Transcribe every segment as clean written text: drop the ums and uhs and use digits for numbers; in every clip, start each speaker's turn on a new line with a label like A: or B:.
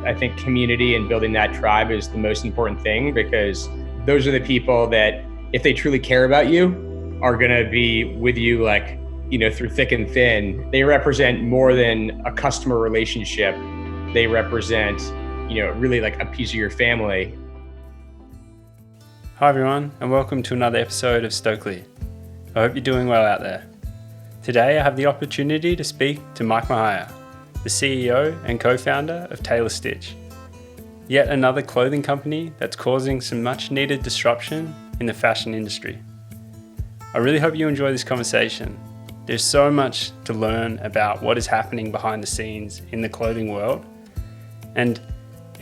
A: I think community and building that tribe is the most important thing, because those are the people that, if they truly care about you, are going to be with you, like, through thick and thin. They represent more than a customer relationship. They represent, really like a piece of your family.
B: Hi everyone, and welcome to another episode of Stokely. I hope you're doing well out there. Today I have the opportunity to speak to Michael Maher, the CEO and co-founder of Restitch, yet another clothing company that's causing some much needed disruption in the fashion industry. I really hope you enjoy this conversation. There's so much to learn about what is happening behind the scenes in the clothing world, and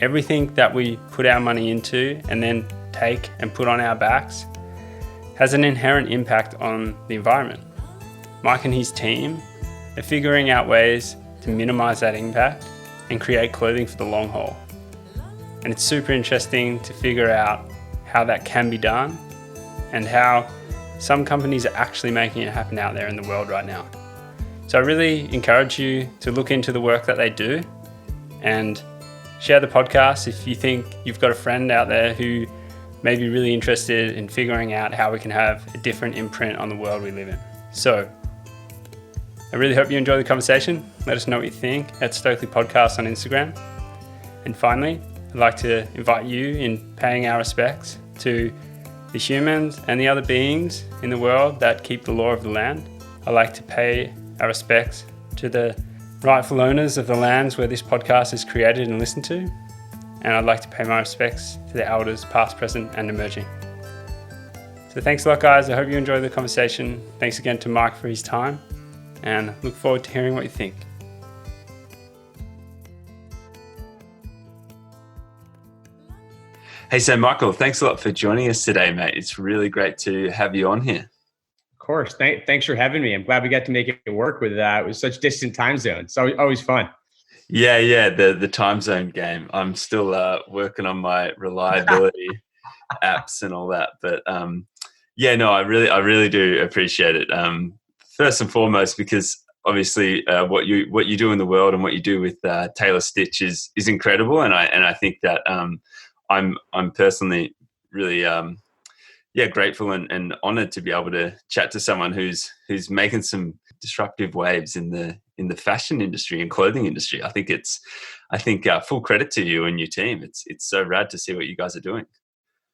B: everything that we put our money into and then take and put on our backs has an inherent impact on the environment. Mike and his team are figuring out ways to minimize that impact and create clothing for the long haul. And it's super interesting to figure out how that can be done and how some companies are actually making it happen out there in the world right now. So I really encourage you to look into the work that they do and share the podcast if you think you've got a friend out there who may be really interested in figuring out how we can have a different imprint on the world we live in. So I really hope you enjoy the conversation. Let us know what you think at Stokely Podcast on Instagram. And finally, I'd like to invite you in paying our respects to the humans and the other beings in the world that keep the law of the land. I'd like to pay our respects to the rightful owners of the lands where this podcast is created and listened to. And I'd like to pay my respects to the elders past, present, and emerging. So thanks a lot, guys. I hope you enjoyed the conversation. Thanks again to Mike for his time, and look forward to hearing what you think.
C: Hey, so Michael, thanks a lot for joining us today, mate. It's really great to have you on here.
A: Of course. Thanks for having me. I'm glad we got to make it work with such distant time zones. So always fun.
C: Yeah, the time zone game. I'm still working on my reliability apps and all that, but I really do appreciate it. First and foremost, because obviously what you do in the world and what you do with Restitch is incredible, and I think that I'm personally really grateful and honored to be able to chat to someone who's making some disruptive waves in the fashion industry and clothing industry. I think full credit to you and your team. It's so rad to see what you guys are doing.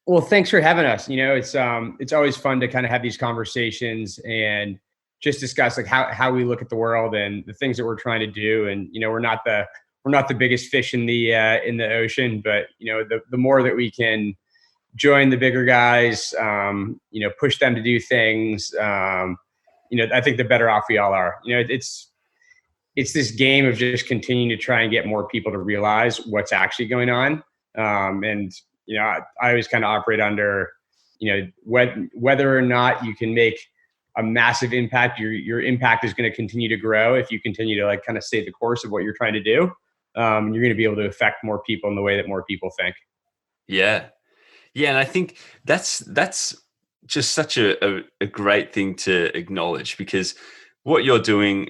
A: Well, thanks for having us. It's always fun to kind of have these conversations and just discuss like how we look at the world and the things that we're trying to do. And we're not the biggest fish in the ocean, but the more that we can join the bigger guys, push them to do things, I think the better off we all are. It's this game of just continuing to try and get more people to realize what's actually going on. I always kind of operate under, whether or not you can make a massive impact, your impact is going to continue to grow if you continue to like kind of stay the course of what you're trying to do. You're going to be able to affect more people in the way that more people think.
C: Yeah. And I think that's just such a great thing to acknowledge, because what you're doing,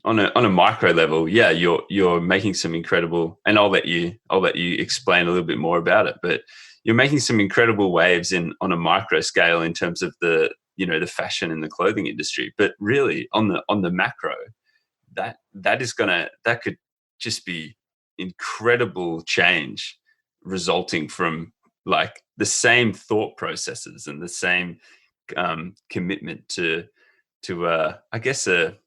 C: on a micro level, you're making some incredible, and I'll let you explain a little bit more about it, but you're making some incredible waves on a micro scale in terms of the fashion and the clothing industry. But really on the macro, that could just be incredible change resulting from like the same thought processes and the same commitment to I guess a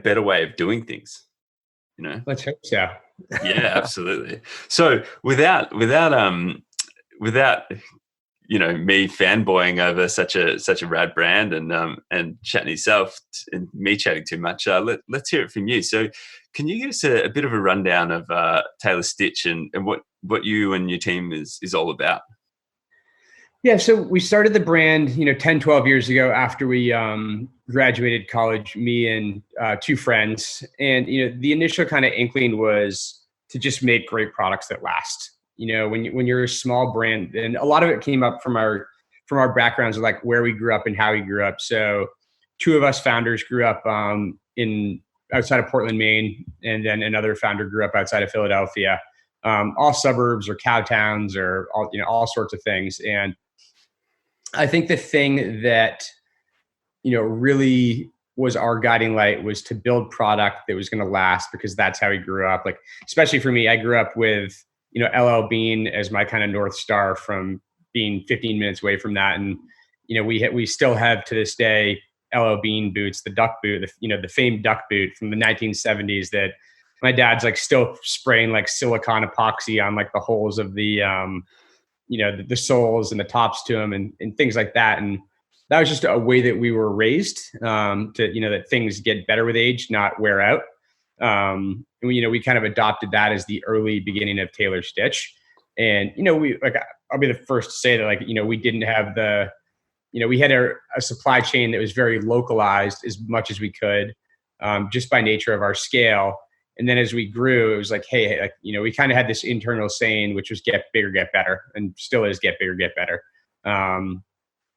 C: better way of doing things.
A: Let's hope so.
C: Yeah, absolutely. So without me fanboying over such a rad brand and chatting yourself and me chatting too much, let's hear it from you. So can you give us a bit of a rundown of Restitch and what you and your team is all about?
A: Yeah, so we started the brand, 10, 12 years ago after we graduated college, me and two friends. And, the initial kind of inkling was to just make great products that last. When you're a small brand, and a lot of it came up from our backgrounds of like where we grew up and how we grew up. So two of us founders grew up outside of Portland, Maine, and then another founder grew up outside of Philadelphia. all suburbs or cow towns or all sorts of things. And I think the thing that, really was our guiding light was to build product that was going to last, because that's how we grew up. Like, especially for me, I grew up with, LL Bean as my kind of North Star from being 15 minutes away from that. And, we still have to this day, LL Bean boots, the duck boot, the famed duck boot from the 1970s that my dad's like still spraying like silicone epoxy on like the holes of the, the soles and the tops to them and things like that. And that was just a way that we were raised, that things get better with age, not wear out. And we kind of adopted that as the early beginning of Taylor Stitch. And, I'll be the first to say that, we didn't have we had a supply chain that was very localized as much as we could, just by nature of our scale. And then as we grew, it was like, hey, we kind of had this internal saying, which was get bigger, get better, and still is get bigger, get better.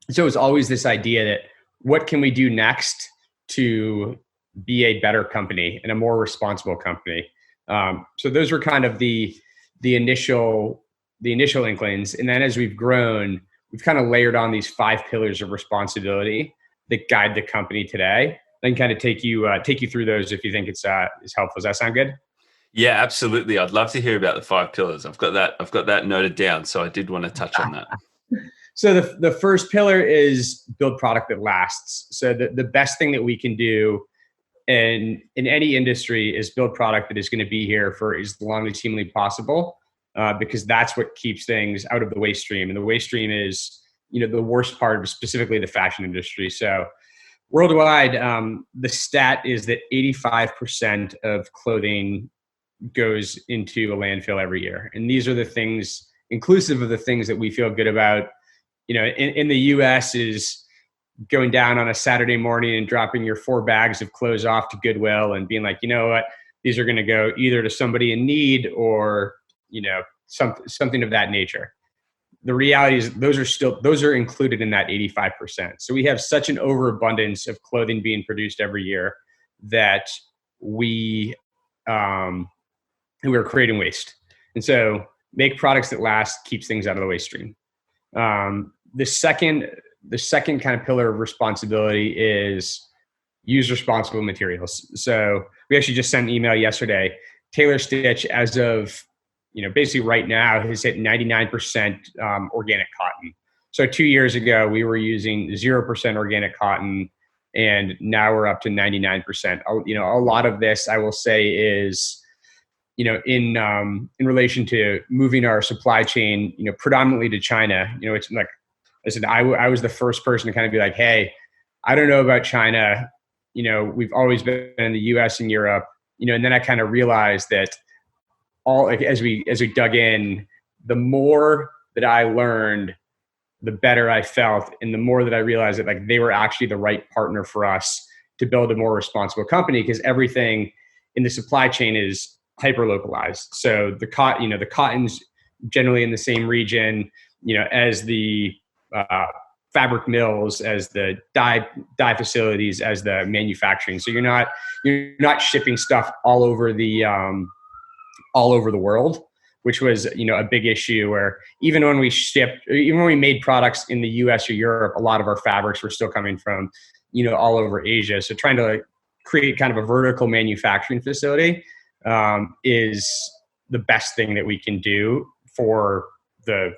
A: So it was always this idea that what can we do next to be a better company and a more responsible company? So those were kind of the initial inklings. And then as we've grown, we've kind of layered on these 5 pillars of responsibility that guide the company today. I can kind of take you through those if you think it's helpful. Does that sound good?
C: Yeah, absolutely. I'd love to hear about the 5 pillars. I've got that noted down. So I did want to touch on that.
A: So the first pillar is build product that lasts. So the best thing that we can do in any industry is build product that is going to be here for as long as humanly possible, because that's what keeps things out of the waste stream. And the waste stream is, the worst part of specifically the fashion industry. So worldwide, the stat is that 85% of clothing goes into a landfill every year. And these are the things, inclusive of the things that we feel good about. In the US is going down on a Saturday morning and dropping your 4 bags of clothes off to Goodwill and being like, you know what, these are going to go either to somebody in need or, something of that nature. The reality is those are included in that 85%. So we have such an overabundance of clothing being produced every year that we're creating waste. And so make products that last keeps things out of the waste stream. The second kind of pillar of responsibility is use responsible materials. So we actually just sent an email yesterday. Taylor Stitch, as of basically right now, has hit 99% organic cotton. So 2 years ago, we were using 0% organic cotton, and now we're up to 99%. A lot of this, I will say, is in relation to moving our supply chain, predominantly to China. It's like I said, I was the first person to kind of be like, hey, I don't know about China. We've always been in the US and Europe, and then I kind of realized that as we dug in, the more that I learned, the better I felt. And the more that I realized that they were actually the right partner for us to build a more responsible company, because everything in the supply chain is hyper localized. So the cotton's generally in the same region, as the fabric mills, as the dye facilities, as the manufacturing. So you're not shipping stuff all over the world, which was a big issue. Where even when we made products in the US or Europe, a lot of our fabrics were still coming from all over Asia. So trying to create kind of a vertical manufacturing facility is the best thing that we can do for the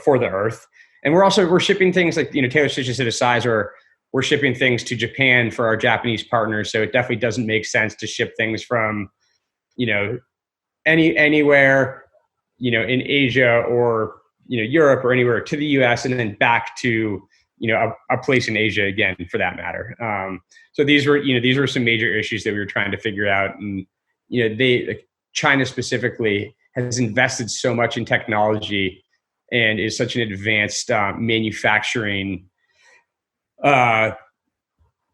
A: earth. And we're shipping things like, Taylor Stitch is at a size where we're shipping things to Japan for our Japanese partners. So it definitely doesn't make sense to ship things from, anywhere, in Asia or, Europe or anywhere to the US and then back to, a place in Asia again, for that matter. So these were some major issues that we were trying to figure out. And, China specifically has invested so much in technology and is such an advanced manufacturing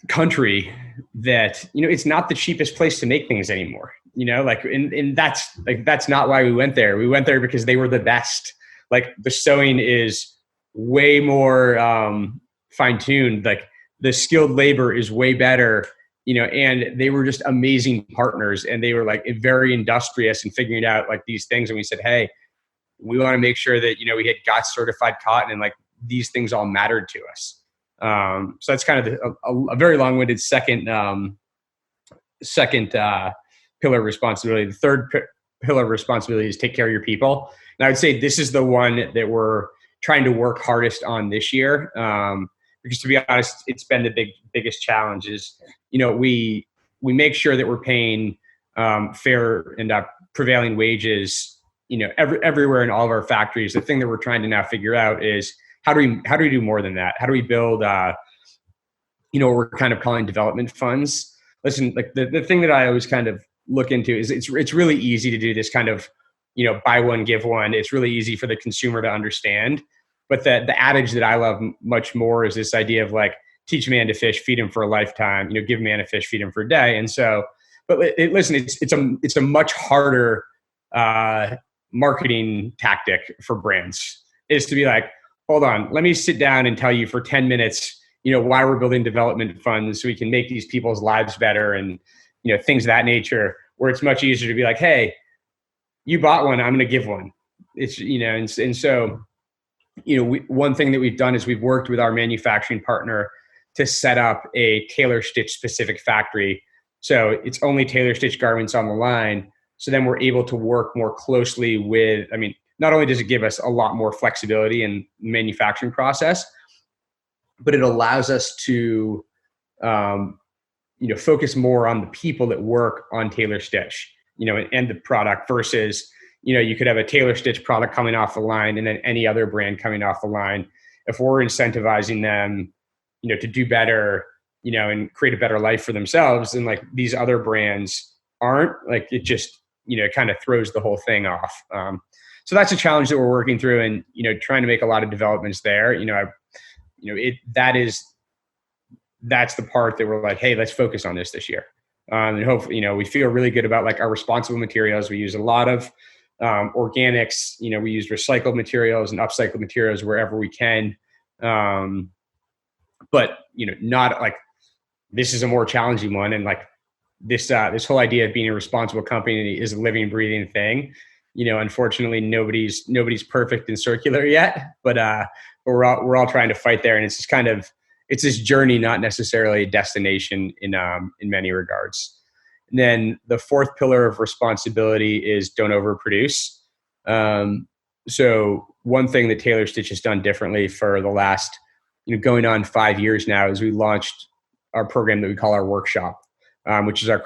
A: country that it's not the cheapest place to make things anymore. And that's not why we went there. We went there because they were the best. Like the sewing is way more fine-tuned. Like the skilled labor is way better, and they were just amazing partners, and they were like very industrious in figuring out like these things. And we said, hey, we want to make sure that, we had GOTS certified cotton, and like these things all mattered to us. So that's kind of a very long-winded second pillar of responsibility. The third pillar of responsibility is take care of your people. And I would say this is the one that we're trying to work hardest on this year. Because to be honest, it's been the biggest challenge is, we make sure that we're paying fair and prevailing wages, everywhere in all of our factories. The thing that we're trying to now figure out is how do we do more than that? How do we build, what we're kind of calling development funds? Listen, like the thing that I always kind of look into is it's really easy to do this kind of, buy one, give one. It's really easy for the consumer to understand. But the adage that I love much more is this idea of like, teach a man to fish, feed him for a lifetime, give a man a fish, feed him for a day. And so, but listen, it's a much harder marketing tactic for brands, is to be like, hold on, let me sit down and tell you for 10 minutes, why we're building development funds so we can make these people's lives better and, things of that nature, where it's much easier to be like, hey, you bought one, I'm going to give one. It's, and so, one thing that we've done is we've worked with our manufacturing partner to set up a tailor stitch specific factory. So it's only tailor stitch garments on the line. So then we're able to work more closely with, not only does it give us a lot more flexibility in the manufacturing process, but it allows us to, focus more on the people that work on tailor stitch, and the product versus, you could have a tailor stitch product coming off the line and then any other brand coming off the line. If we're incentivizing them, to do better, and create a better life for themselves, and like these other brands aren't, like it just, it kind of throws the whole thing off. So that's a challenge that we're working through, and, trying to make a lot of developments there. That's the part that we're like, hey, let's focus on this year. And hopefully, we feel really good about like our responsible materials. We use a lot of organics, we use recycled materials and upcycled materials wherever we can. But, not like, this is a more challenging one. And like this whole idea of being a responsible company is a living, breathing thing. Unfortunately, nobody's perfect and circular yet, but we're all trying to fight there. And it's just kind of, it's this journey, not necessarily a destination in many regards. And then the fourth pillar of responsibility is don't overproduce. So one thing that Tailor Stitch has done differently for the last, going on 5 years now, is we launched our program that we call our workshop, which is our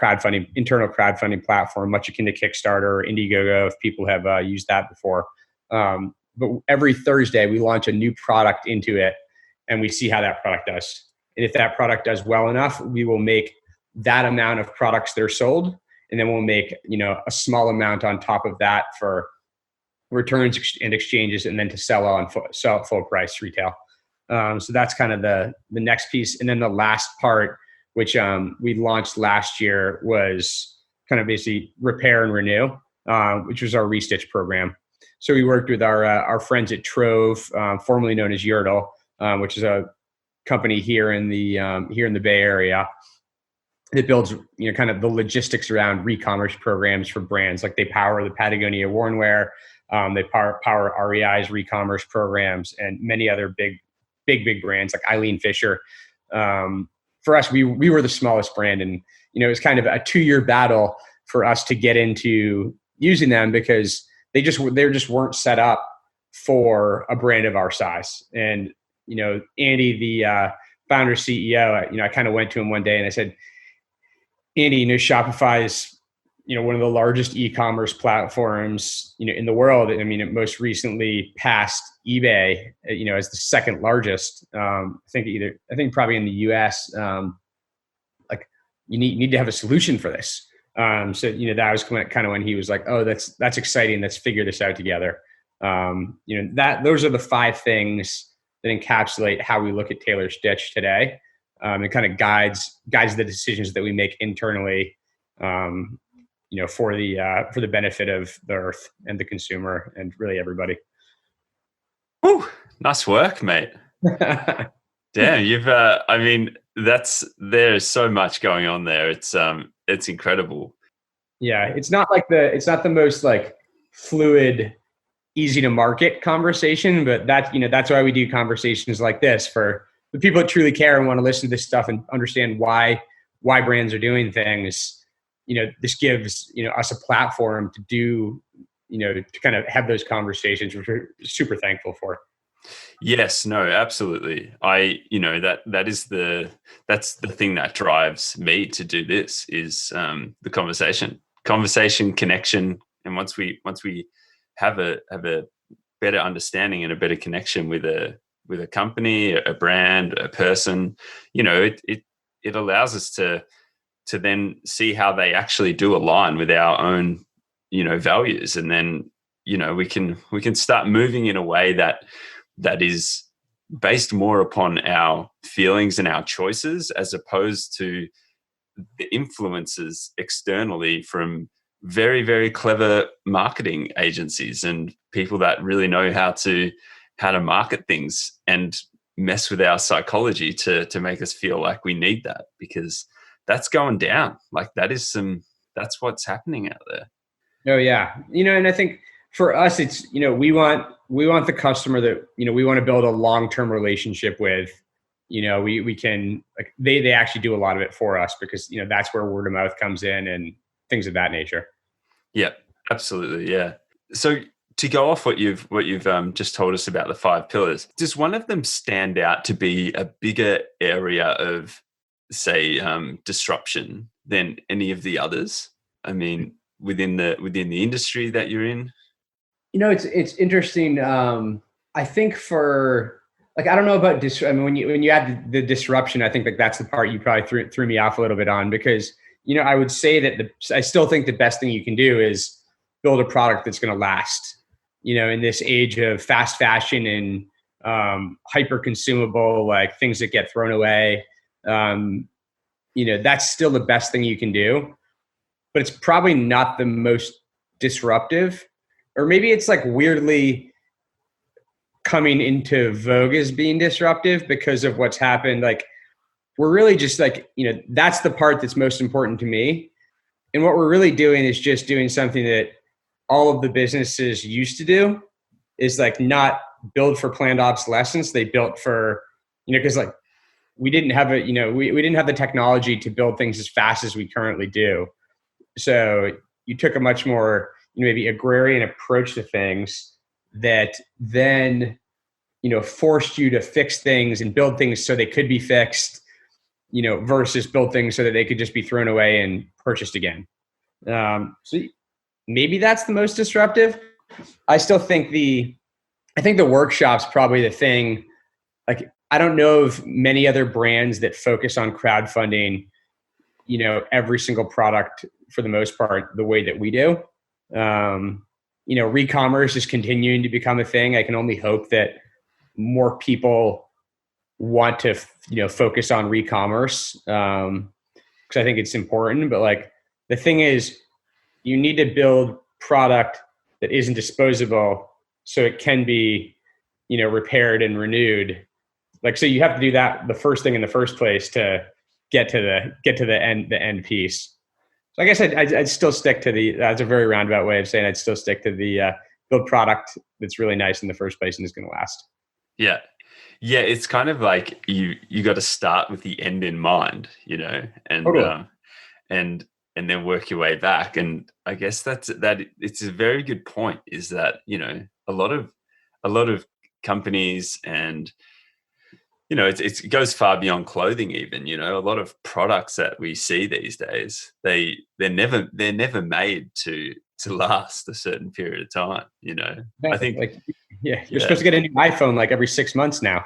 A: internal crowdfunding platform, much akin to Kickstarter or Indiegogo, if people have used that before. But every Thursday we launch a new product into it, and we see how that product does. And if that product does well enough, we will make that amount of products that are sold, and then we'll make, a small amount on top of that for returns and exchanges, and then to sell at full price retail. So that's kind of the next piece. And then the last part, which we launched last year, was kind of basically repair and renew, which was our Restitch program. So we worked with our friends at Trove, formerly known as Yurtle, which is a company here in the Bay Area that builds, kind of the logistics around re-commerce programs for brands. Like they power the Patagonia Wornwear, they power REI's re-commerce programs, and many other big brands like Eileen Fisher. For us, we were the smallest brand, and it was kind of a 2-year battle for us to get into using them, because they just weren't set up for a brand of our size. And Andy, the founder CEO, I kind of went to him one day and I said, Andy, Shopify is one of the largest e-commerce platforms in the world. I mean, it most recently passed eBay as the second largest. I think probably in the US. Like you need to have a solution for this. So that was kind of when he was like, oh, that's exciting, let's figure this out together. Those are the 5 things that encapsulate how we look at Tailor Stitch today. It kind of guides the decisions that we make internally, for the benefit of the earth and the consumer and really everybody.
C: Whew, nice work, mate. Damn, you've there's so much going on there. It's incredible.
A: Yeah, it's not the most like fluid, easy to market conversation, but that's why we do conversations like this for the people that truly care and want to listen to this stuff and understand why brands are doing things. This gives us a platform to do, to kind of have those conversations, which we're super thankful for.
C: Yes, no, absolutely. That's the thing that drives me to do this is the conversation, connection. And once we have a better understanding and a better connection with a company, a brand, a person, it allows us to then see how they actually do align with our own, values. And then, we can start moving in a way that is based more upon our feelings and our choices, as opposed to the influences externally from very, very clever marketing agencies and people that really know how to market things and mess with our psychology to make us feel like we need that, because that's going down. Like that's what's happening out there.
A: Oh yeah. And I think for us, it's, we want the customer that, we want to build a long-term relationship with. We can, like, they actually do a lot of it for us because, that's where word of mouth comes in and things of that nature.
C: Yeah, absolutely. Yeah. So to go off what you've just told us about the 5 pillars, does one of them stand out to be a bigger area of, say, disruption than any of the others? I mean, within the industry that you're in?
A: It's interesting. I think for, like, I don't know about when you add the disruption, I think like that's the part you probably threw me off a little bit on, because I would say that I still think the best thing you can do is build a product that's going to last. In this age of fast fashion and hyper consumable, like things that get thrown away, that's still the best thing you can do, but it's probably not the most disruptive. Or maybe it's like weirdly coming into vogue as being disruptive because of what's happened. Like, we're really just like, that's the part that's most important to me. And what we're really doing is just doing something that all of the businesses used to do, is like not build for planned obsolescence. They built for, because like we didn't have we didn't have the technology to build things as fast as we currently do. So you took a much more maybe agrarian approach to things that then, forced you to fix things and build things so they could be fixed, versus build things so that they could just be thrown away and purchased again. So maybe that's the most disruptive. I still think the workshop's probably the thing. Like, I don't know of many other brands that focus on crowdfunding, every single product for the most part the way that we do. Re-commerce is continuing to become a thing. I can only hope that more people want to, focus on re-commerce, because I think it's important. But like, the thing is, you need to build product that isn't disposable so it can be, repaired and renewed. Like, so you have to do that the first thing in the first place to get to the end piece. So I guess I'd still stick to that's a very roundabout way of saying I'd still stick to the build product that's really nice in the first place and is going to last.
C: Yeah. Yeah. It's kind of like you got to start with the end in mind, and,
A: Totally.
C: and then work your way back. And I guess that it's a very good point, is that, a lot of companies, and, it goes far beyond clothing even, a lot of products that we see these days, they're never made to last a certain period of time, I think,
A: like, you're supposed to get a new iPhone like every 6 months now.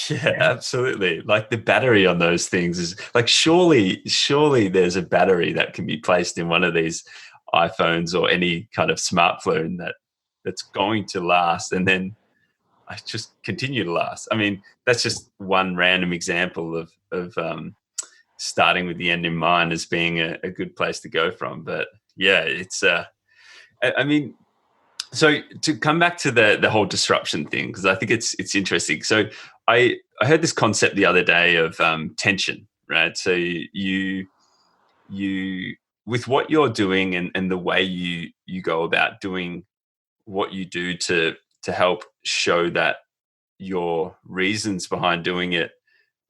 C: Yeah, absolutely. Like, the battery on those things is like, surely there's a battery that can be placed in one of these iPhones or any kind of smartphone that's going to last, and then I just continue to last. I mean, that's just one random example of starting with the end in mind as being a good place to go from. But yeah, it's I mean, so to come back to the whole disruption thing, because I think it's interesting. So I heard this concept the other day of tension, right? So you with what you're doing and the way you go about doing what you do to help show that your reasons behind doing it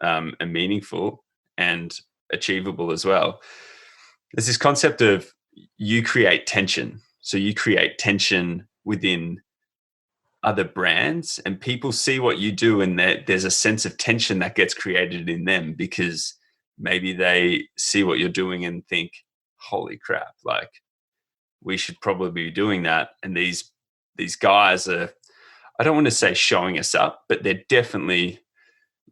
C: are meaningful and achievable as well. There's this concept of you create tension. So you create tension within other brands, and people see what you do, and there's a sense of tension that gets created in them because maybe they see what you're doing and think, holy crap, like we should probably be doing that. And these guys are, I don't want to say showing us up, but they're definitely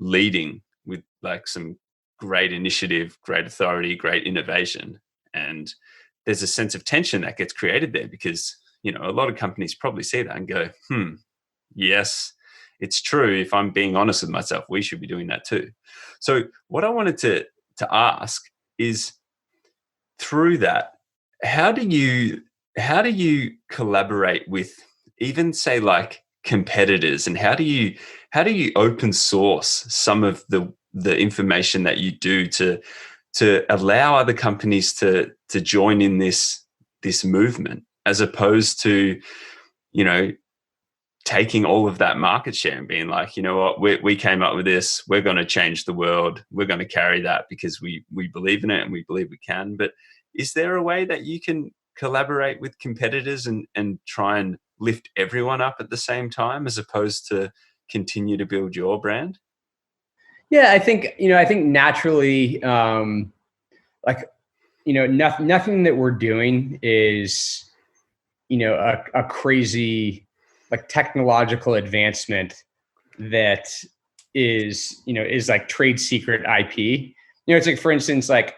C: leading with like some great initiative, great authority, great innovation. And there's a sense of tension that gets created there because, you know, a lot of companies probably see that and go, yes, it's true. If I'm being honest with myself, we should be doing that too. So what I wanted to ask is, through that, how do you collaborate with even say like competitors, and how do you open source some of the information that you do to allow other companies to join in this movement, as opposed to, you know, taking all of that market share and being like, you know what, we came up with this, we're going to change the world, we're going to carry that because we believe in it and we believe we can. But is there a way that you can collaborate with competitors and try and lift everyone up at the same time, as opposed to continue to build your brand?
A: Yeah, I think naturally, like, you know, nothing that we're doing is, you know, a crazy like technological advancement that is like trade secret IP. You know, it's like, for instance, like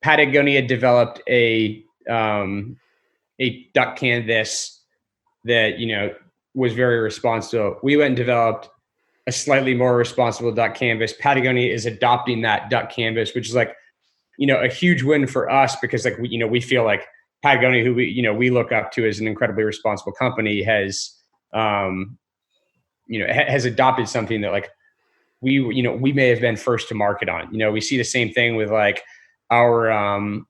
A: Patagonia developed a duck canvas that, you know, was very responsible. We went and developed a slightly more responsible duck canvas. Patagonia is adopting that duck canvas, which is like, you know, a huge win for us because like, we feel like Patagonia, who we look up to as an incredibly responsible company, has has adopted something that like we may have been first to market on. You know, we see the same thing with like our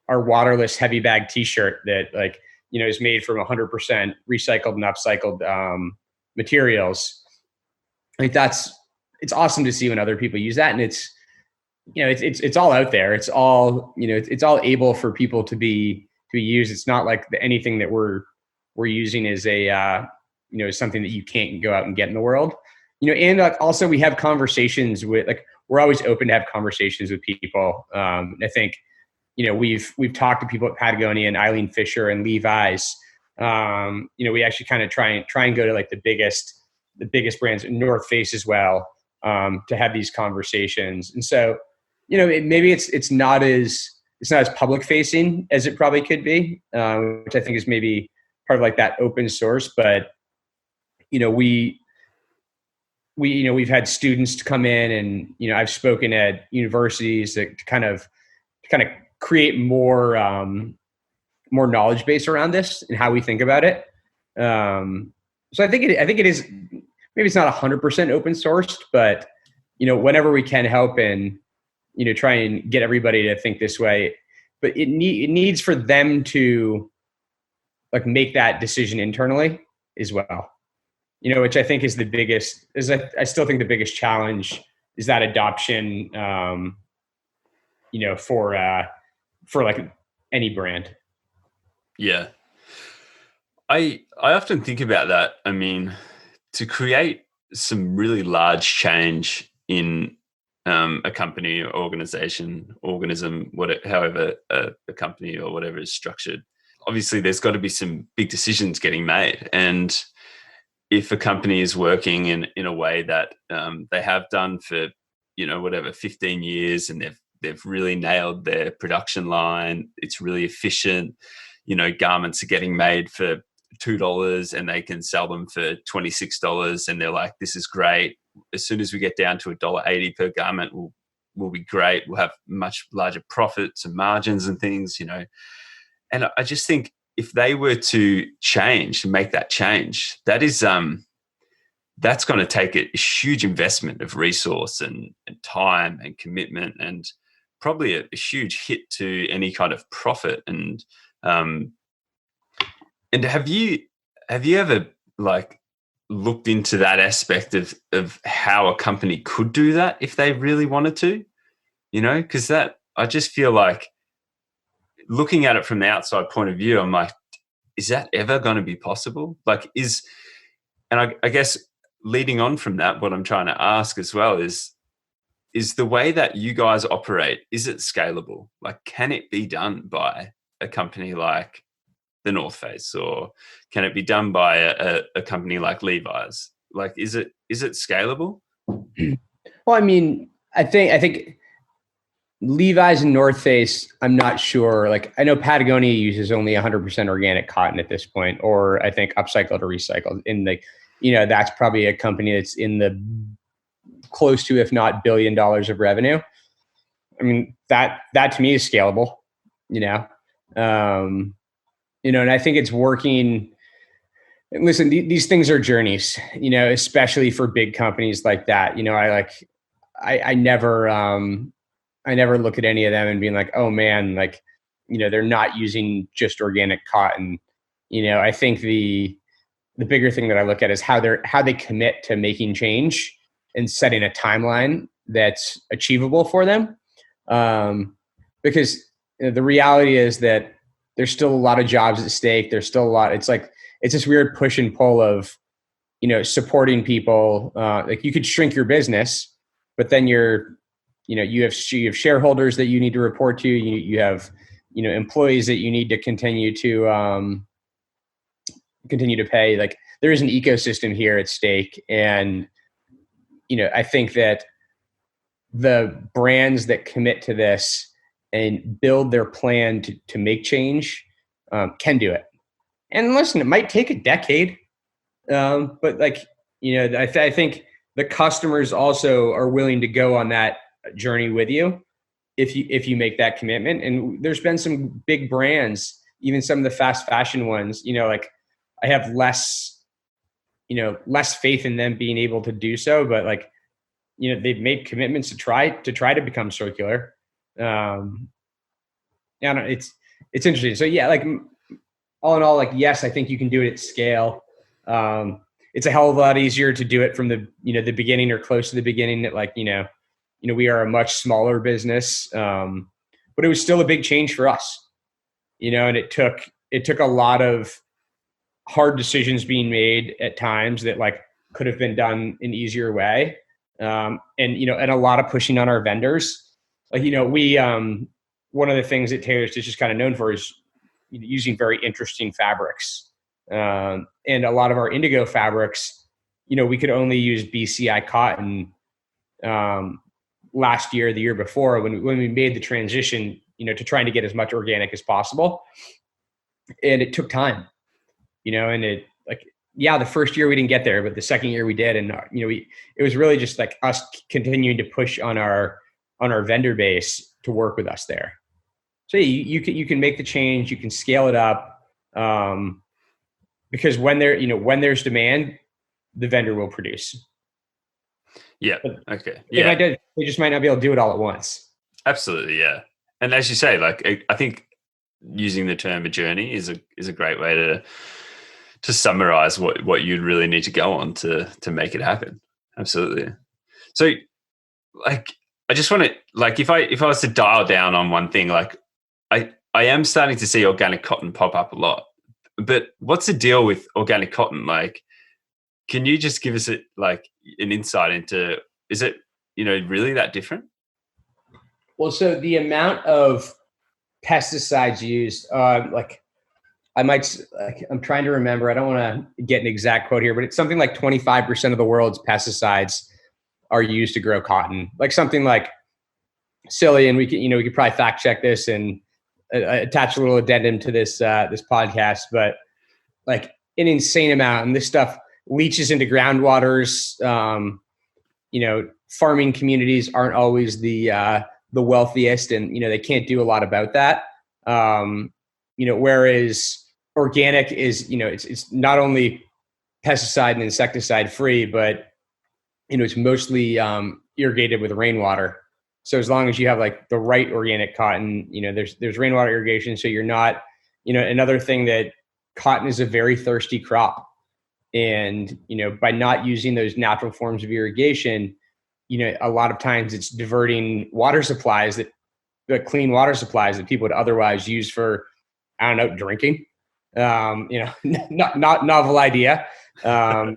A: waterless heavy bag T-shirt that, like, you know, is made from 100% recycled and upcycled materials. I think it's awesome to see when other people use that, and it's all out there. It's all, it's all able for people to be used. It's not like anything that we're using is something that you can't go out and get in the world. And like, also we have conversations with, like, we're always open to have conversations with people. I think, we've talked to people at Patagonia and Eileen Fisher and Levi's. We actually kind of try and go to like the biggest brands, North Face as well, to have these conversations. And so, maybe it's not as public facing as it probably could be, which I think is maybe part of like that open source. But, we've had students to come in, and, I've spoken at universities to kind of create more knowledge base around this and how we think about it. So I think it is, maybe it's not 100% open sourced, but, whenever we can help and, try and get everybody to think this way, but it needs for them to like make that decision internally as well. Which I think is the biggest, I still think the biggest challenge is that adoption, for like any brand.
C: Yeah. I often think about that. I mean, to create some really large change in a company or organism, however a company or whatever is structured, obviously there's got to be some big decisions getting made. And if a company is working in a way that they have done for, 15 years, and they've really nailed their production line, it's really efficient, garments are getting made for $2 and they can sell them for $26, and they're like, this is great. As soon as we get down to $1.80 per garment, we'll be great. We'll have much larger profits and margins and things, And I just think if they were to change and make that change, that is that's going to take a huge investment of resource and time and commitment, and probably a huge hit to any kind of profit. And have you ever like looked into that aspect of how a company could do that if they really wanted to? Because that, I just feel like, looking at it from the outside point of view, I'm like, is that ever going to be possible? And I guess leading on from that, what I'm trying to ask as well is the way that you guys operate, is it scalable? Like, can it be done by a company like the North Face, or can it be done by a company like Levi's? Like, is it scalable?
A: Well, I mean, I think Levi's and North Face, I'm not sure. Like, I know Patagonia uses only 100% organic cotton at this point, or I think upcycled or recycled. That's probably a company that's in the close to, if not $1 billion of revenue. I mean, that to me is scalable, and I think it's working. Listen, these things are journeys, especially for big companies like that. I never look at any of them and being like, oh man, like, they're not using just organic cotton. I think the bigger thing that I look at is how they commit to making change and setting a timeline that's achievable for them. Because the reality is that there's still a lot of jobs at stake. There's still a lot. It's this weird push and pull of, supporting people. Like, you could shrink your business, but then you have shareholders that you need to report to. You have, employees that you need to continue to pay. Like, there is an ecosystem here at stake. And, I think that the brands that commit to this and build their plan to make change can do it. And listen, it might take a decade, but I think the customers also are willing to go on that journey with you if you make that commitment. And there's been some big brands, even some of the fast fashion ones, I have less faith in them being able to do so, but they've made commitments to try to become circular. It's interesting. So yeah, all in all, yes, I think you can do it at scale. It's a hell of a lot easier to do it from the beginning or close to the beginning. That we are a much smaller business, but it was still a big change for us. And it took a lot of hard decisions being made at times that could have been done an easier way. And a lot of pushing on our vendors. We one of the things that Taylor Stitch is kind of known for is using very interesting fabrics. And a lot of our indigo fabrics, we could only use BCI cotton last year, the year before, when we made the transition, to trying to get as much organic as possible. And it took time, and the first year we didn't get there, but the second year we did. And, it was really just us continuing to push on our vendor base to work with us there. So you can make the change, you can scale it up, because when there's demand, the vendor will produce.
C: Yeah. Okay. Yeah.
A: They just might not be able to do it all at once.
C: Absolutely. Yeah. And as you say, I think using the term a journey is a great way to summarize what you'd really need to go on to make it happen. Absolutely. So I just want to, if I was to dial down on one thing, I am starting to see organic cotton pop up a lot, but what's the deal with organic cotton? Can you just give us an insight into, is it, really that different?
A: Well, so the amount of pesticides used, I'm trying to remember, I don't want to get an exact quote here, but it's something like 25% of the world's pesticides are used to grow cotton. Something silly, and we could probably fact check this and attach a little addendum to this podcast, but an insane amount. And this stuff leaches into groundwaters. Farming communities aren't always the wealthiest, and they can't do a lot about that. Whereas organic is, it's not only pesticide and insecticide free, but it's mostly irrigated with rainwater. So as long as you have like the right organic cotton, there's rainwater irrigation. So you're not, another thing that cotton is a very thirsty crop. And, by not using those natural forms of irrigation, a lot of times it's diverting water supplies the clean water supplies that people would otherwise use for, I don't know, drinking. Not novel idea. To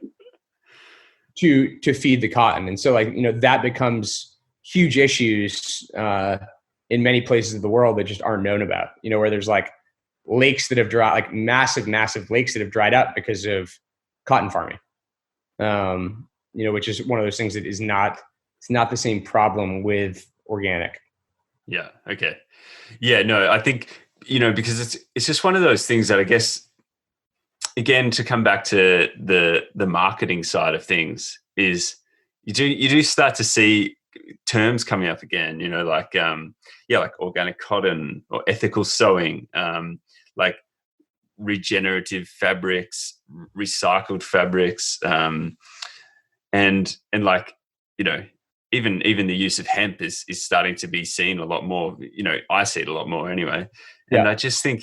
A: feed the cotton. And so that becomes huge issues in many places of the world that just aren't known about, where there's like lakes that have dried, like massive lakes that have dried up because of cotton farming, which is one of those things that it's not the same problem with organic.
C: Yeah. Okay. Yeah, no, I think, because it's just one of those things that I guess, again, to come back to the marketing side of things, is you do start to see terms coming up again, like organic cotton or ethical sewing, like regenerative fabrics, recycled fabrics, and like, even the use of hemp is starting to be seen a lot more. I see it a lot more anyway. And I just think,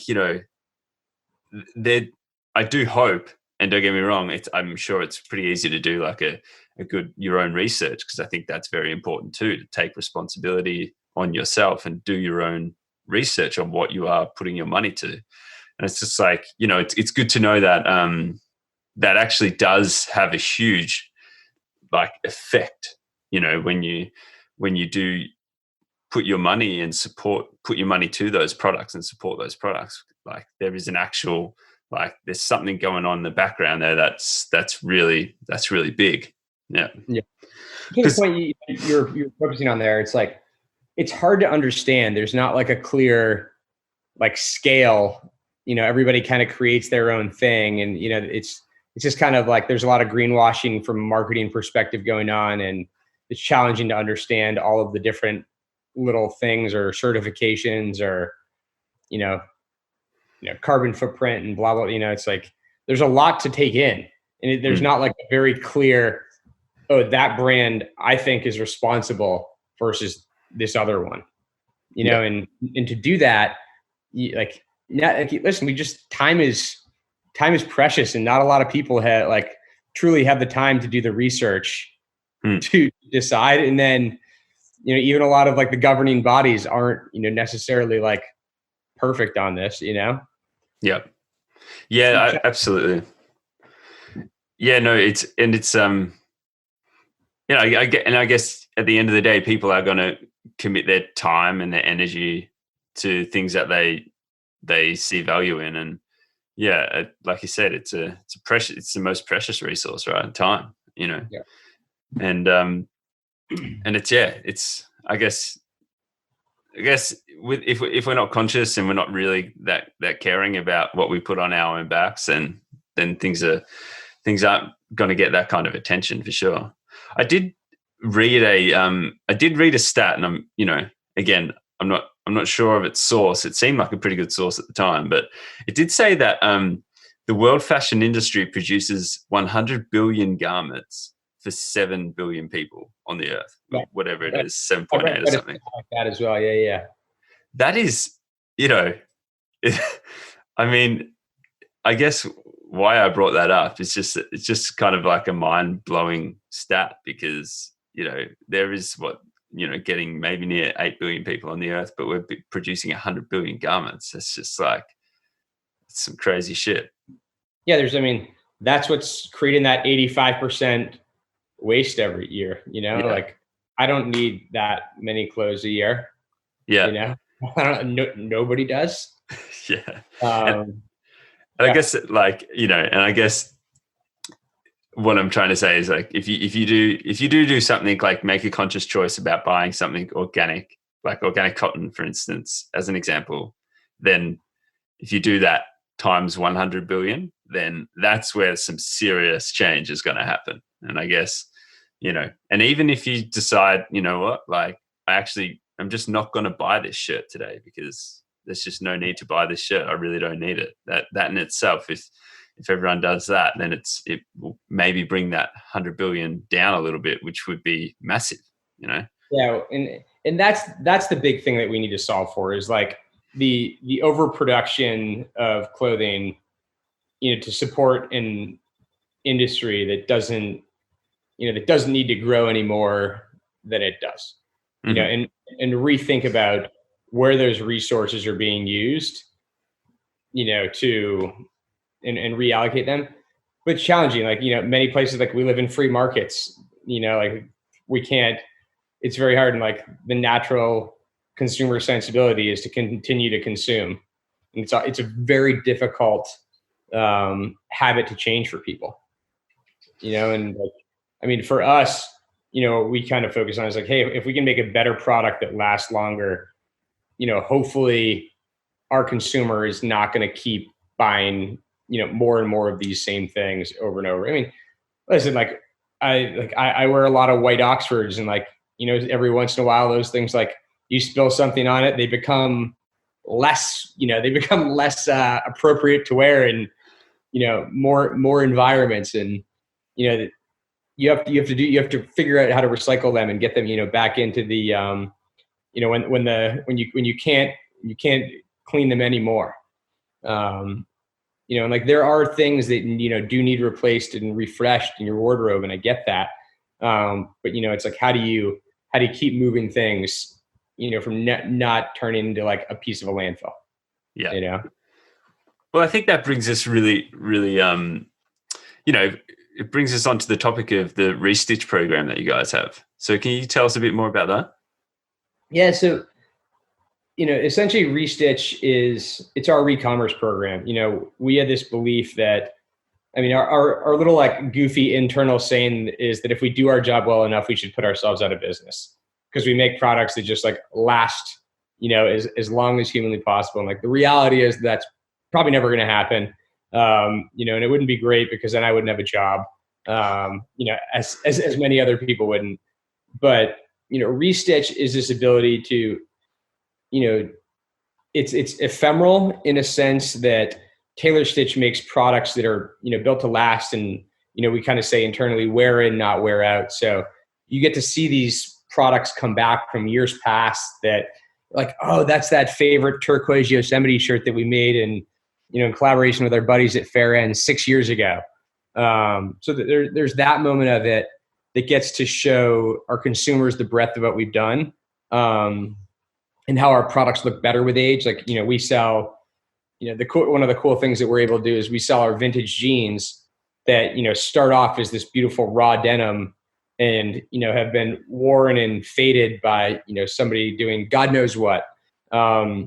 C: I do hope, and don't get me wrong, I'm sure it's pretty easy to do like a good your own research, because I think that's very important too, to take responsibility on yourself and do your own research on what you are putting your money to. And it's just like, it's good to know that that actually does have a huge like effect, when you do put your money and put your money to those products and support those products. Like there is an actual, like there's something going on in the background there that's really big. Yeah.
A: To the point you're focusing on there, it's like it's hard to understand. There's not like a clear like scale. Everybody kind of creates their own thing, and it's just kind of like there's a lot of greenwashing from a marketing perspective going on, and it's challenging to understand all of the different little things or certifications or carbon footprint and blah blah. It's like there's a lot to take in, and there's not like a very clear, that brand I think is responsible versus this other one, and to do that, listen, time is precious, and not a lot of people truly have the time to do the research to decide. And then, even a lot of like the governing bodies aren't, necessarily like perfect on this,
C: Yeah. Yeah, absolutely. Yeah, no, I guess at the end of the day, people are going to commit their time and their energy to things that they see value in. And like you said, it's the most precious resource, right? Time,
A: Yeah.
C: And it's I guess if we're not conscious and we're not really that caring about what we put on our own backs, then things aren't going to get that kind of attention for sure. I did read a stat, and again, I'm not sure of its source. It seemed like a pretty good source at the time, but it did say that the world fashion industry produces 100 billion garments for 7 billion people on the earth, whatever it is, 7.8 or something
A: like that as well. Yeah.
C: That is, I mean, I guess why I brought that up is it's just kind of like a mind blowing stat, because there is getting maybe near 8 billion people on the earth, but we're producing 100 billion garments. It's just like some crazy shit.
A: Yeah, that's what's creating that 85% waste every year. Like I don't need that many clothes a year.
C: Yeah.
A: Nobody does.
C: Yeah. And I guess and I guess what I'm trying to say is like if you do something, like make a conscious choice about buying something organic, like organic cotton, for instance, as an example, then if you do that times 100 billion, then that's where some serious change is going to happen. And I guess, and even if you decide, what, like I'm just not going to buy this shirt today because there's just no need to buy this shirt. I really don't need it. That in itself if everyone does that, then it will maybe bring that 100 billion down a little bit, which would be massive, you know?
A: Yeah. And that's the big thing that we need to solve for, is like the overproduction of clothing, to support an industry that doesn't need to grow any more than it does, and rethink about where those resources are being used, to and reallocate them. But it's challenging, like, many places, like, we live in free markets, like, we can't, it's very hard. And like, the natural consumer sensibility is to continue to consume. And it's a very difficult habit to change for people, and like, I mean, for us, we kind of focus on is like, hey, if we can make a better product that lasts longer, hopefully our consumer is not going to keep buying, more and more of these same things over and over. I mean, listen, like, I wear a lot of white Oxfords, and like, every once in a while, those things, like, you spill something on it, they become less appropriate to wear in, more environments. And, you have to figure out how to recycle them and get them, back into the, when you can't clean them anymore. And like, there are things that, do need replaced and refreshed in your wardrobe. And I get that. But it's like, how do you keep moving things, from not turning into like a piece of a landfill?
C: Yeah. Well, I think that brings us really, really, it brings us onto the topic of the Restitch program that you guys have. So can you tell us a bit more about that?
A: Yeah. So, essentially Restitch it's our re-commerce program. We had this belief that, I mean, our little like goofy internal saying is that if we do our job well enough, we should put ourselves out of business, because we make products that just like last, as long as humanly possible. And like, the reality is that's probably never going to happen. And it wouldn't be great, because then I wouldn't have a job, as many other people wouldn't. But, Restitch is this ability to, it's ephemeral in a sense that Tailor Stitch makes products that are, built to last. And, we kind of say internally, wear in, not wear out. So you get to see these products come back from years past that, like, oh, that's that favorite turquoise Yosemite shirt that we made in collaboration with our buddies at Fair End 6 years ago. So there's that moment of it that gets to show our consumers the breadth of what we've done, and how our products look better with age. Like, we sell, one of the cool things that we're able to do is we sell our vintage jeans that, start off as this beautiful raw denim and, have been worn and faded by, somebody doing God knows what. But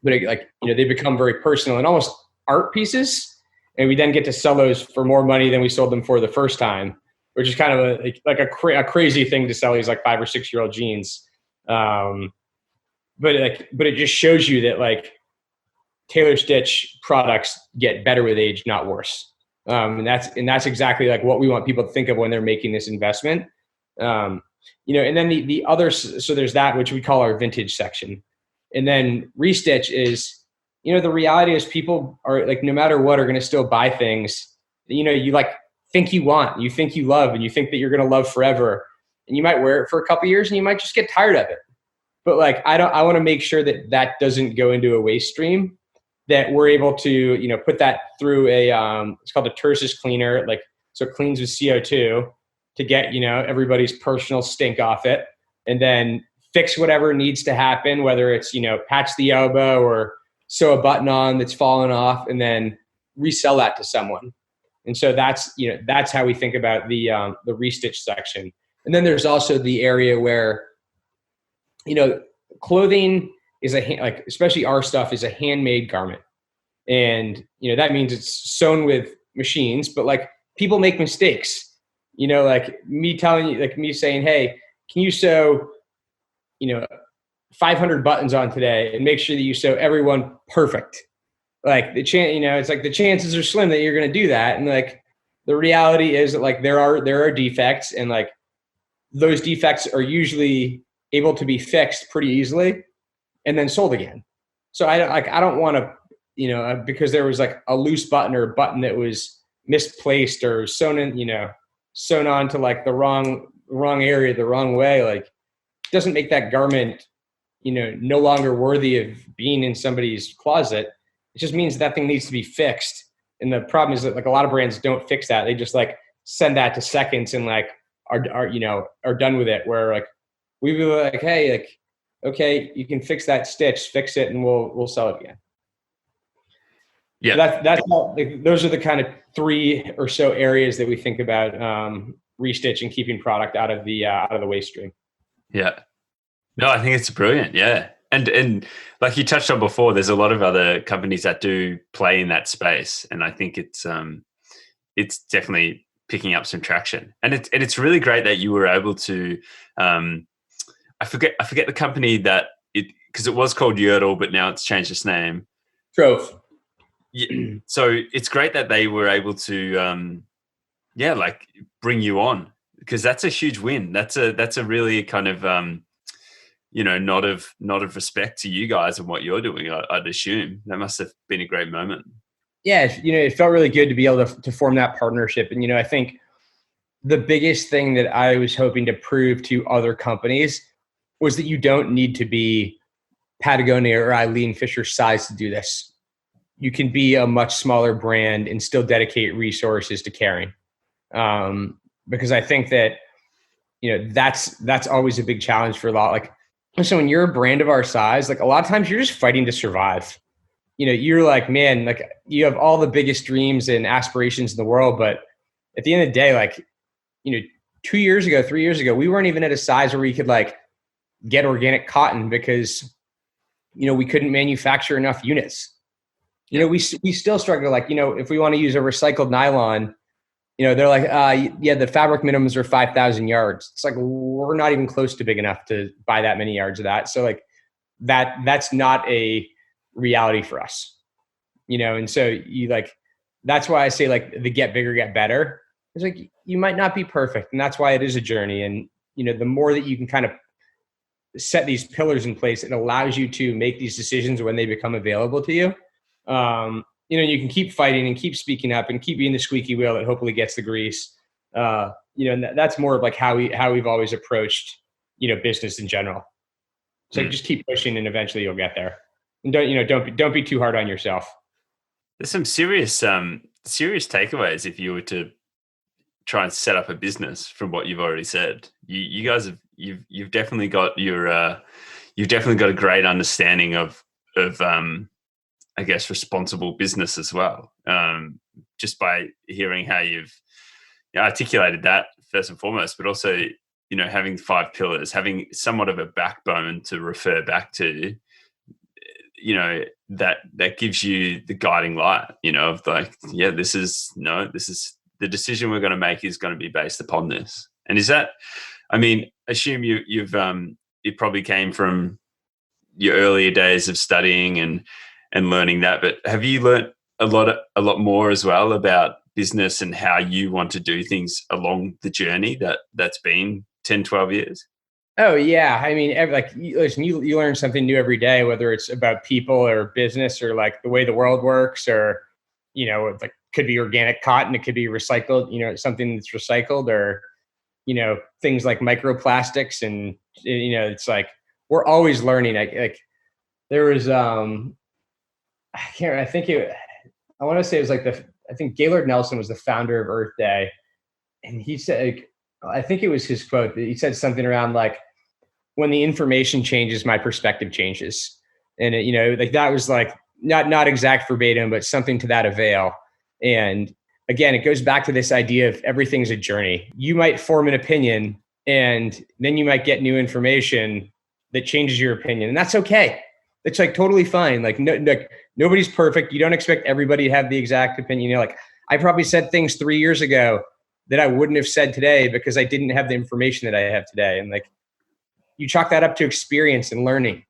A: they become very personal and almost art pieces. And we then get to sell those for more money than we sold them for the first time, which is kind of a crazy thing to sell these like 5 or 6 year old jeans. But it just shows you that like Tailor Stitch products get better with age, not worse. And that's exactly like what we want people to think of when they're making this investment. And then the others, so there's that, which we call our vintage section. And then Restitch is, the reality is people are like, no matter what, are going to still buy things, you like think you want, you think you love, and you think that you're going to love forever. And you might wear it for a couple of years and you might just get tired of it. But like, I want to make sure that doesn't go into a waste stream, that we're able to, put that through it's called a Tersus cleaner. Like, so it cleans with CO2 to get, everybody's personal stink off it, and then fix whatever needs to happen, whether it's, patch the elbow or sew a button on that's fallen off, and then resell that to someone. And so that's how we think about the Restitch section. And then there's also the area where, clothing is especially our stuff is a handmade garment. And, that means it's sewn with machines, but like, people make mistakes, like me telling you, like me saying, hey, can you sew, 500 buttons on today, and make sure that you sew everyone perfect. Like it's like the chances are slim that you're going to do that. And like, the reality is that like, there are defects, and like those defects are usually able to be fixed pretty easily and then sold again. So I don't want to, because there was like a loose button or a button that was misplaced or sewn on to like the wrong area, the wrong way, like doesn't make that garment, no longer worthy of being in somebody's closet. It just means that thing needs to be fixed. And the problem is that like a lot of brands don't fix that. They just like send that to seconds and like are done with it. Where like we be like, hey, like, okay, you can fix that stitch, fix it, and we'll sell it again.
C: Yeah,
A: So that's all, like, those are the kind of 3 or so areas that we think about Restitch and keeping product out of the waste stream.
C: Yeah. No, I think it's brilliant. Yeah. And like you touched on before, there's a lot of other companies that do play in that space. And I think it's definitely picking up some traction. And it's really great that you were able to, I forget the company that because it was called Yurtle, but now it's changed its name.
A: Trove.
C: Yeah. So it's great that they were able to, like bring you on, because that's a huge win. That's a really kind of, nod of respect to you guys and what you're doing. I'd assume that must have been a great moment.
A: Yeah, it felt really good to be able to form that partnership. And I think the biggest thing that I was hoping to prove to other companies was that you don't need to be Patagonia or Eileen Fisher size to do this. You can be a much smaller brand and still dedicate resources to caring. Because I think that, that's always a big challenge for a lot. Like, so when you're a brand of our size, like a lot of times you're just fighting to survive. You're like, man, like you have all the biggest dreams and aspirations in the world. But at the end of the day, like, 2 years ago, 3 years ago, we weren't even at a size where we could like get organic cotton because, we couldn't manufacture enough units. We still struggle. Like, if we want to use a recycled nylon, they're like, the fabric minimums are 5,000 yards. It's like, we're not even close to big enough to buy that many yards of that. So like that's not a reality for us, and so that's why I say like the get bigger, get better. It's like, you might not be perfect. And that's why it is a journey. And, the more that you can kind of set these pillars in place, it allows you to make these decisions when they become available to you. You can keep fighting and keep speaking up and keep being the squeaky wheel that hopefully gets the grease. And that's more of like how we've always approached, business in general. So just keep pushing and eventually you'll get there. And don't be too hard on yourself.
C: There's some serious takeaways if you were to try and set up a business from what you've already said. You guys you've definitely got you've definitely got a great understanding of I guess responsible business as well. Just by hearing how you've articulated that first and foremost, but also having 5 pillars, having somewhat of a backbone to refer back to, that gives you the guiding light, of like, this is the decision we're going to make is going to be based upon this. And is that, assume you've it probably came from your earlier days of studying and learning that, but have you learned a lot more as well about business and how you want to do things along the journey that's been 10, 12 years?
A: Oh yeah. You learn something new every day, whether it's about people or business or like the way the world works, or, like could be organic cotton, it could be recycled, something that's recycled, or, things like microplastics. And, it's like, we're always learning. Like there was, I want to say it was like I think Gaylord Nelson was the founder of Earth Day. And he said, I think it was his quote. He said something around like, when the information changes, my perspective changes. And that was like not exact verbatim, but something to that avail. And again, it goes back to this idea of everything's a journey. You might form an opinion and then you might get new information that changes your opinion. And that's okay. It's like totally fine. Like nobody's perfect. You don't expect everybody to have the exact opinion. Like I probably said things 3 years ago that I wouldn't have said today because I didn't have the information that I have today. And like, you chalk that up to experience and learning,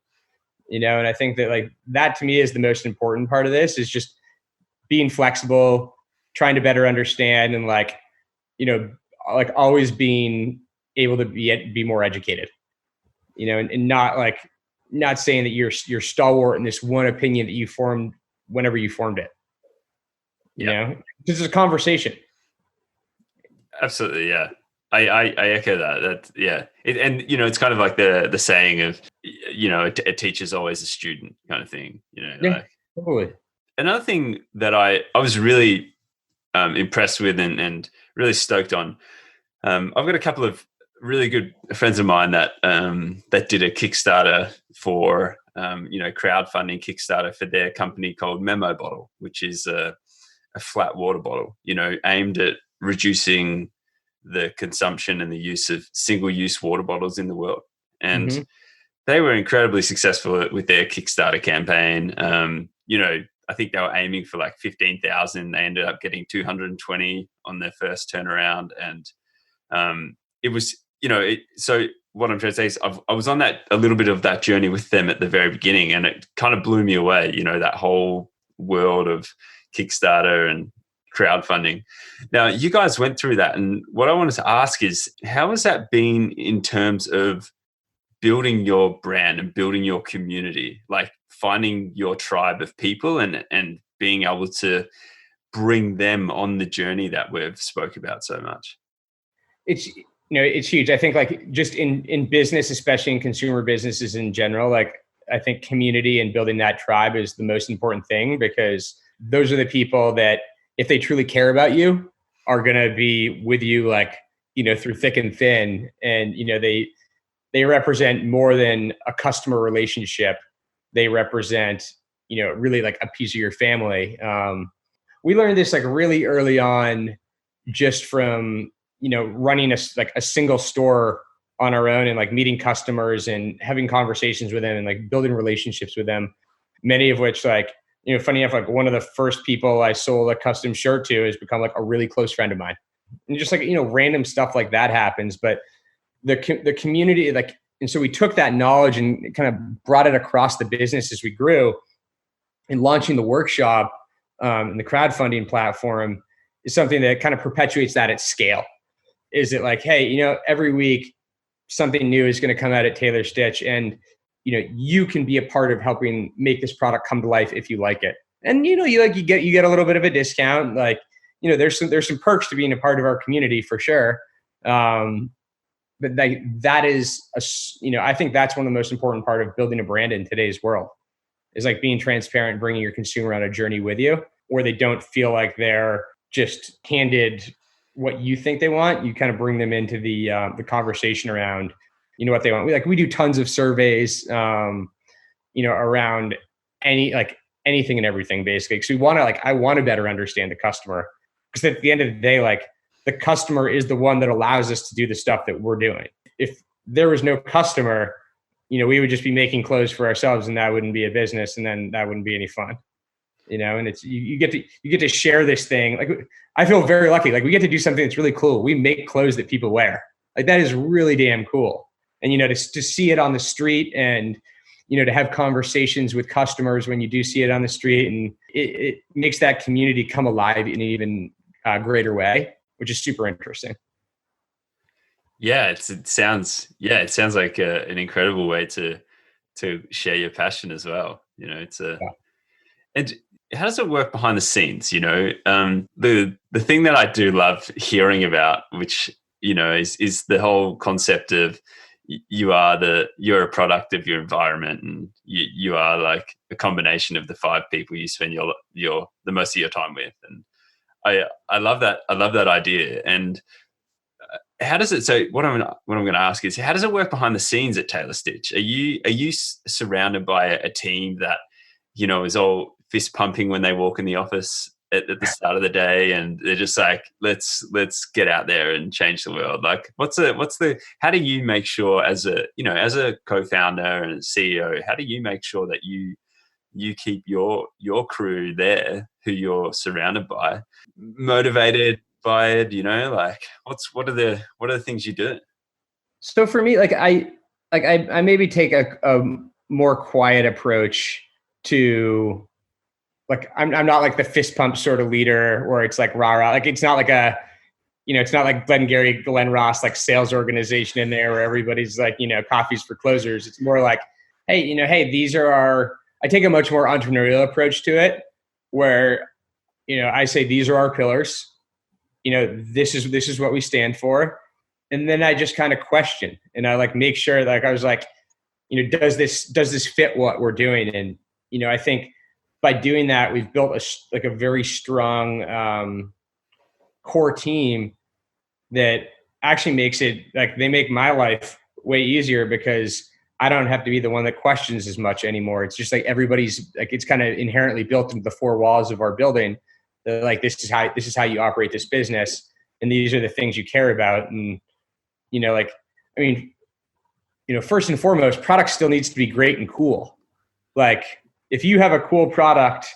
A: and I think that like that to me is the most important part of this, is just being flexible, trying to better understand, and like, like always being able to be more educated, and not saying that you're stalwart in this one opinion that you formed whenever you formed it. You
C: Yeah.
A: know, this is a conversation.
C: Absolutely. Yeah. I echo that. And it's kind of like the saying of, a teacher's always a student kind of thing,
A: Yeah,
C: like
A: totally.
C: another thing that I was really impressed with and really stoked on. I've got a couple of really good friends of mine that did a Kickstarter for crowdfunding Kickstarter for their company called Memo Bottle, which is a flat water bottle, aimed at reducing the consumption and the use of single-use water bottles in the world. And
A: Mhm.
C: they were incredibly successful with their Kickstarter campaign. I think they were aiming for like 15,000. They ended up getting 220 on their first turnaround. And it was, so what I'm trying to say is I was on a little bit of that journey with them at the very beginning, and it kind of blew me away, that whole world of Kickstarter and crowdfunding. Now, you guys went through that, and what I wanted to ask is, how has that been in terms of building your brand and building your community, like finding your tribe of people and being able to bring them on the journey that we've spoke about so much?
A: It's huge. I think like just in business, especially in consumer businesses in general, like I think community and building that tribe is the most important thing, because those are the people that, if they truly care about you, are going to be with you, like, through thick and thin. And, they represent more than a customer relationship. They represent, really like a piece of your family. We learned this like really early on, just from, running a single store on our own, and like meeting customers and having conversations with them and like building relationships with them. Many of which, like, funny enough, like one of the first people I sold a custom shirt to has become like a really close friend of mine. And just like, random stuff like that happens. But the community, like, and so we took that knowledge and kind of brought it across the business as we grew. And launching the workshop and the crowdfunding platform is something that kind of perpetuates that at scale. Is it like, hey, every week something new is going to come out at Taylor Stitch, and you can be a part of helping make this product come to life if you like it. And you get a little bit of a discount. Like, there's some perks to being a part of our community for sure. But that is I think that's one of the most important part of building a brand in today's world, is like being transparent, bringing your consumer on a journey with you, where they don't feel like they're just handed what you think they want. You kind of bring them into the conversation around, what they want. We do tons of surveys, around anything and everything, basically. Because I want to better understand the customer, because at the end of the day, like, the customer is the one that allows us to do the stuff that we're doing. If there was no customer, we would just be making clothes for ourselves, and that wouldn't be a business, and then that wouldn't be any fun. And it's you get to share this thing. Like, I feel very lucky. Like, we get to do something that's really cool. We make clothes that people wear. Like, that is really damn cool. And to see it on the street, and to have conversations with customers when you do see it on the street, and it makes that community come alive in an even greater way, which is super interesting.
C: Yeah, it sounds like an incredible way to share your passion as well. And how does it work behind the scenes? The thing that I do love hearing about, which is the whole concept of you're a product of your environment, and you are like a combination of the 5 people you spend the most of your time with. And I love that. I love that idea. And how does it? So what I'm going to ask is, how does it work behind the scenes at Taylor Stitch? Are you surrounded by a team that is all fist pumping when they walk in the office at the start of the day, and they're just like, let's get out there and change the world? Like, how do you make sure, as a co-founder and CEO, how do you make sure that you keep your crew there, who you're surrounded by, motivated by it? Like, what are the things you do?
A: So for me, like I maybe take a more quiet approach to, like, I'm not like the fist pump sort of leader where it's like rah rah. Like, it's not like it's not like Glenn Ross, like sales organization in there where everybody's like, coffees for closers. It's more like, hey, these are I take a much more entrepreneurial approach to it. where, I say, these are our pillars, this is what we stand for. And then I just kind of question, and I like make sure, like, I was like, does this fit what we're doing? And, I think by doing that, we've built a very strong core team that actually makes it, like, they make my life way easier because I don't have to be the one that questions as much anymore. It's just like everybody's like, it's kind of inherently built into the four walls of our building. They're like, this is how you operate this business, and these are the things you care about. And, first and foremost, product still needs to be great and cool. Like, if you have a cool product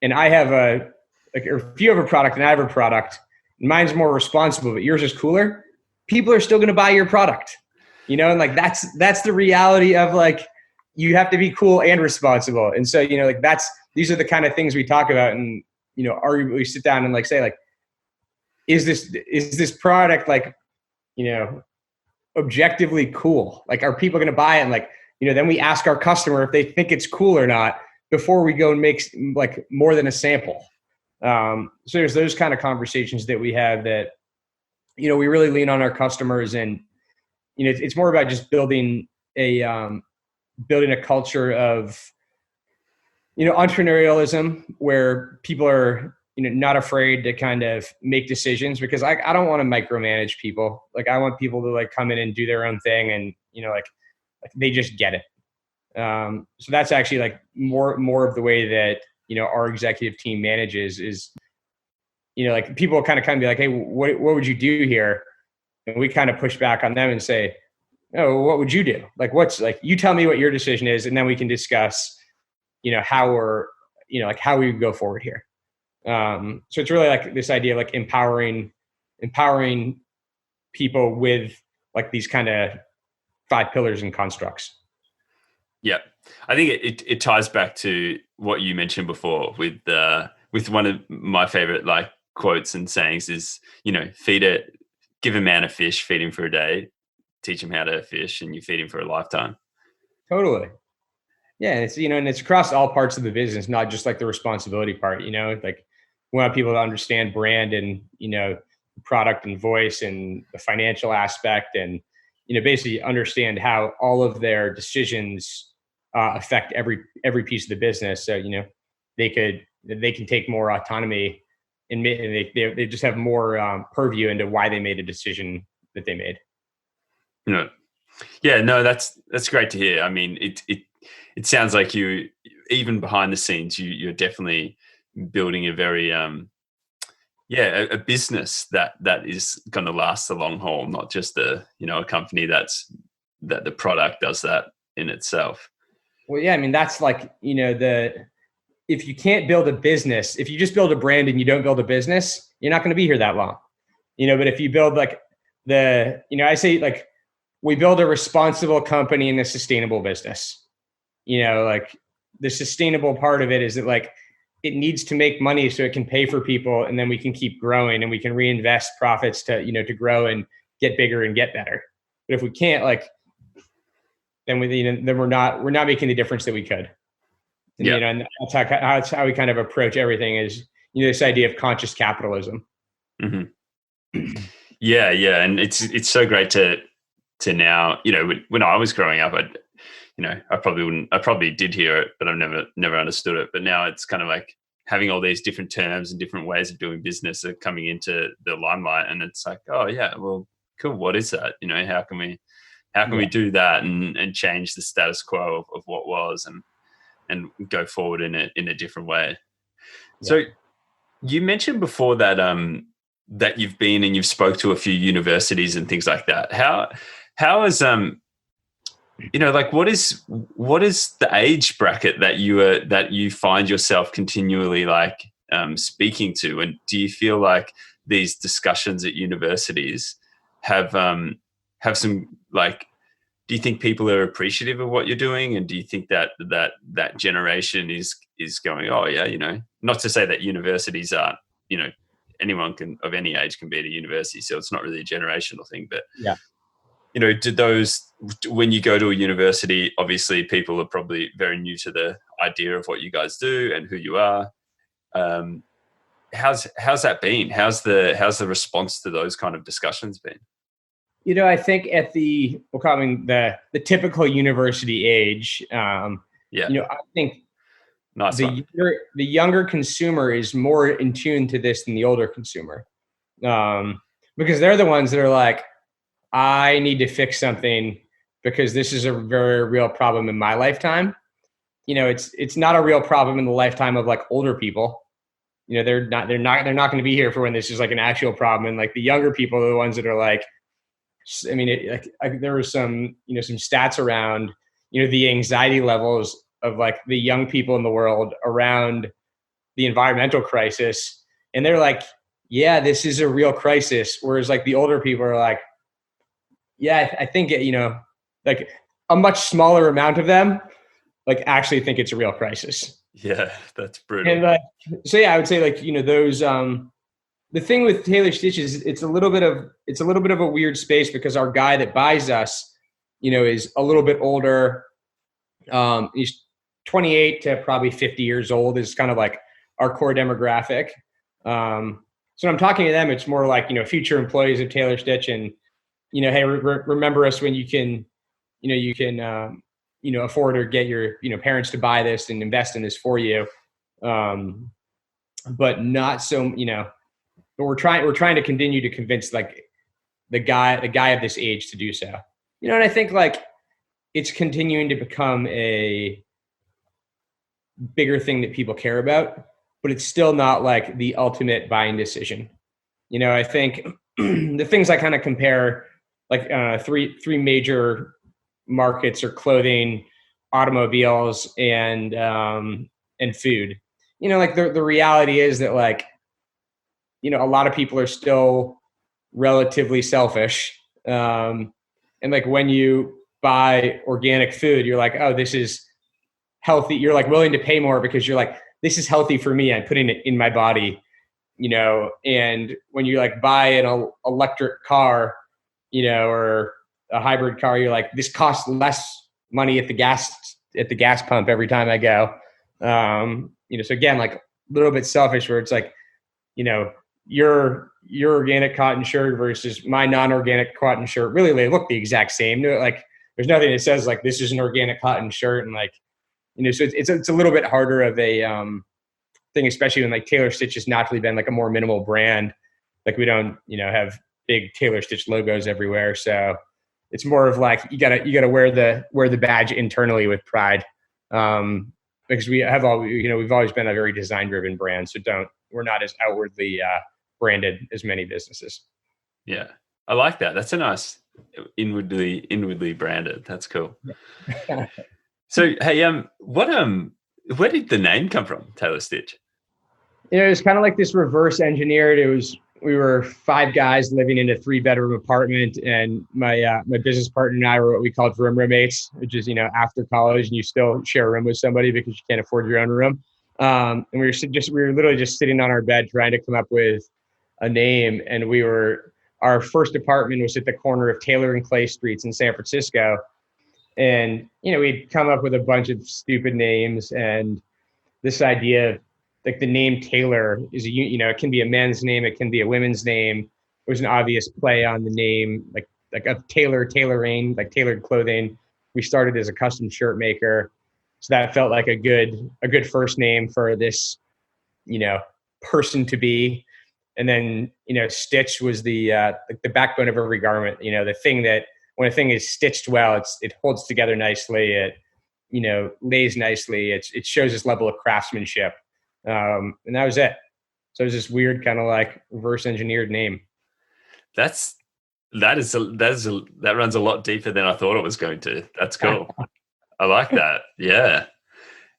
A: and I have or if you have a product and I have a product, and mine's more responsible, but yours is cooler, people are still going to buy your product, and like, that's the reality of, like, you have to be cool and responsible. And so, these are the kind of things we talk about. And, arguably sit down and like say, like, is this product, like, objectively cool? Like, are people going to buy it? And, like, then we ask our customer if they think it's cool or not before we go and make, like, more than a sample. So there's those kind of conversations that we have that, we really lean on our customers. And, it's more about just building a culture of, entrepreneurialism, where people are, not afraid to kind of make decisions, because I don't want to micromanage people. Like, I want people to, like, come in and do their own thing, and, like they just get it. So that's actually, like, more of the way that, our executive team manages is, like, people kind of be like, hey, what would you do here? And we kind of push back on them and say, oh, what would you do? Like, you tell me what your decision is, and then we can discuss, how we're, like, how we go forward here. So it's really like this idea of, like, empowering people with, like, these kind of 5 pillars and constructs.
C: Yeah, I think it ties back to what you mentioned before with one of my favorite, like, quotes and sayings is, give a man a fish, feed him for a day, teach him how to fish, and you feed him for a lifetime.
A: Totally. Yeah. And it's, and it's across all parts of the business, not just, like, the responsibility part, like, we want people to understand brand and, product and voice and the financial aspect, and, basically understand how all of their decisions affect every piece of the business. So, they can take more autonomy, and they just have more purview into why they made a decision that they made.
C: Yeah, no, that's great to hear. I mean, it sounds like you, even behind the scenes, you're definitely building a very a business that is going to last the long haul, not just a company that the product does that in itself.
A: Well, yeah, I mean, that's like, if you can't build a business, if you just build a brand and you don't build a business, you're not going to be here that long. But if you build, like, I say, like, we build a responsible company and a sustainable business. Like, the sustainable part of it is that, like, it needs to make money so it can pay for people, and then we can keep growing, and we can reinvest profits to, to grow and get bigger and get better. But if we can't, like, then we're not making the difference that we could. And,
C: yeah.
A: And that's how we kind of approach everything is, this idea of conscious capitalism.
C: Mm-hmm. Yeah. And it's so great to now, when I was growing up, I probably did hear it, but I've never understood it. But now it's kind of like having all these different terms and different ways of doing business are coming into the limelight, and it's like, oh yeah, well, cool. What is that? How can we do that and change the status quo of what was and go forward in a different way? Yeah. So you mentioned before that that you've been and you've spoke to a few universities and things like that. How is like, what is the age bracket that you find yourself continually, like, speaking to? And do you feel like these discussions at universities have some, like, do you think people are appreciative of what you're doing? And do you think that generation is going, oh yeah, not to say that universities aren't, anyone of any age can be at a university, so it's not really a generational thing, but
A: yeah.
C: When you go to a university, obviously people are probably very new to the idea of what you guys do and who you are. How's that been? How's the response to those kind of discussions been?
A: I think at we'll call it the typical university age, I think
C: Nice
A: the younger consumer is more in tune to this than the older consumer, because they're the ones that are like, I need to fix something because this is a very real problem in my lifetime. It's not a real problem in the lifetime of like older people. They're not going to be here for when this is like an actual problem. And like the younger people are the ones that are like, I mean, there was some stats around, the anxiety levels of like the young people in the world around the environmental crisis. And they're like, yeah, this is a real crisis. Whereas like the older people are like, yeah, I think like a much smaller amount of them like actually think it's a real crisis.
C: Yeah, that's brutal.
A: And so yeah, I would say like, those, the thing with Taylor Stitch is it's a little bit of a weird space because our guy that buys us, is a little bit older. He's 28 to probably 50 years old is kind of like our core demographic. So when I'm talking to them, it's more like, future employees of Taylor Stitch and, hey, remember us when you can afford or get your, parents to buy this and invest in this for you. But not so, but we're trying to continue to convince like the guy of this age to do so, and I think like it's continuing to become a bigger thing that people care about, but it's still not like the ultimate buying decision. I think the things I kind of compare like three major markets are clothing, automobiles, and food. Like the reality is that like, a lot of people are still relatively selfish. And like when you buy organic food, you're like, oh, this is healthy. You're like willing to pay more because you're like, this is healthy for me. I'm putting it in my body, and when you like buy an electric car, or a hybrid car, you're like, this costs less money at the gas pump every time I go. So again, like a little bit selfish where it's like, your organic cotton shirt versus my non-organic cotton shirt, really they look the exact same. Like there's nothing that says like this is an organic cotton shirt, and like, so it's a little bit harder of a thing, especially when like Taylor Stitch has naturally been like a more minimal brand. Like we don't, have big Taylor Stitch logos everywhere. So it's more of like, you gotta wear the badge internally with pride. Because we've always been a very design driven brand. So we're not as outwardly branded as many businesses.
C: Yeah. I like that. That's a nice inwardly branded. That's cool. So, hey, where did the name come from, Taylor Stitch?
A: It was kind of like this reverse engineered. We were 5 guys living in a 3-bedroom apartment, and my business partner and I were what we called roommates, which is, after college and you still share a room with somebody because you can't afford your own room. And we were literally just sitting on our bed trying to come up with a name. And our first apartment was at the corner of Taylor and Clay Streets in San Francisco. And, we'd come up with a bunch of stupid names, and this idea of like the name Taylor is it can be a men's name, it can be a women's name. It was an obvious play on the name, like a tailoring, like tailored clothing. We started as a custom shirt maker, so that felt like a good first name for this, person to be. And then Stitch was the backbone of every garment. The thing that when a thing is stitched well, it holds together nicely. It lays nicely. It shows this level of craftsmanship. And that was it. So it was this weird kind of like reverse engineered name.
C: That runs a lot deeper than I thought it was going to. That's cool. I like that. Yeah.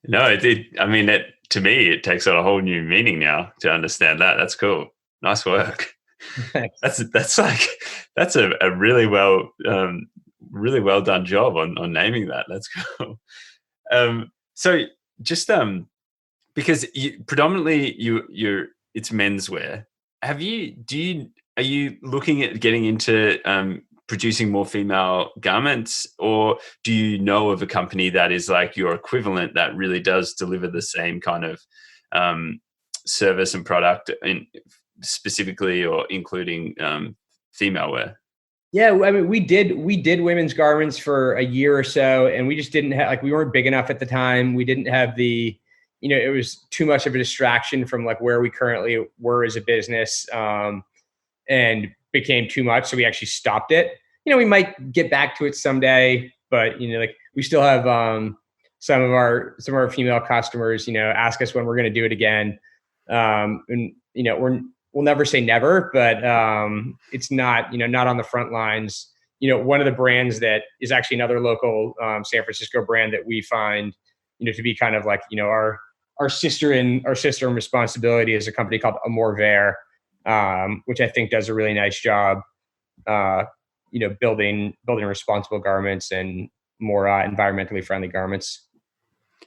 C: No, it did. I mean, to me, it takes on a whole new meaning now to understand that. That's cool. Nice work.
A: Thanks.
C: That's a really well done job on naming that. That's cool. So just because predominantly it's menswear. Are you looking at getting into producing more female garments, or do you know of a company that is like your equivalent that really does deliver the same kind of service and product, in specifically or including female wear?
A: Yeah, I mean, we did women's garments for a year or so, and we just didn't have, like, we weren't big enough at the time. We didn't have the, it was too much of a distraction from like where we currently were as a business, and became too much. So we actually stopped it. We might get back to it someday, but like we still have some of our female customers, ask us when we're going to do it again, and we'll never say never, but it's not, not on the front lines. One of the brands that is actually another local San Francisco brand that we find, to be kind of like, our sister in Responsibility is a company called Amor, which I think does a really nice job, building responsible garments and more environmentally friendly garments.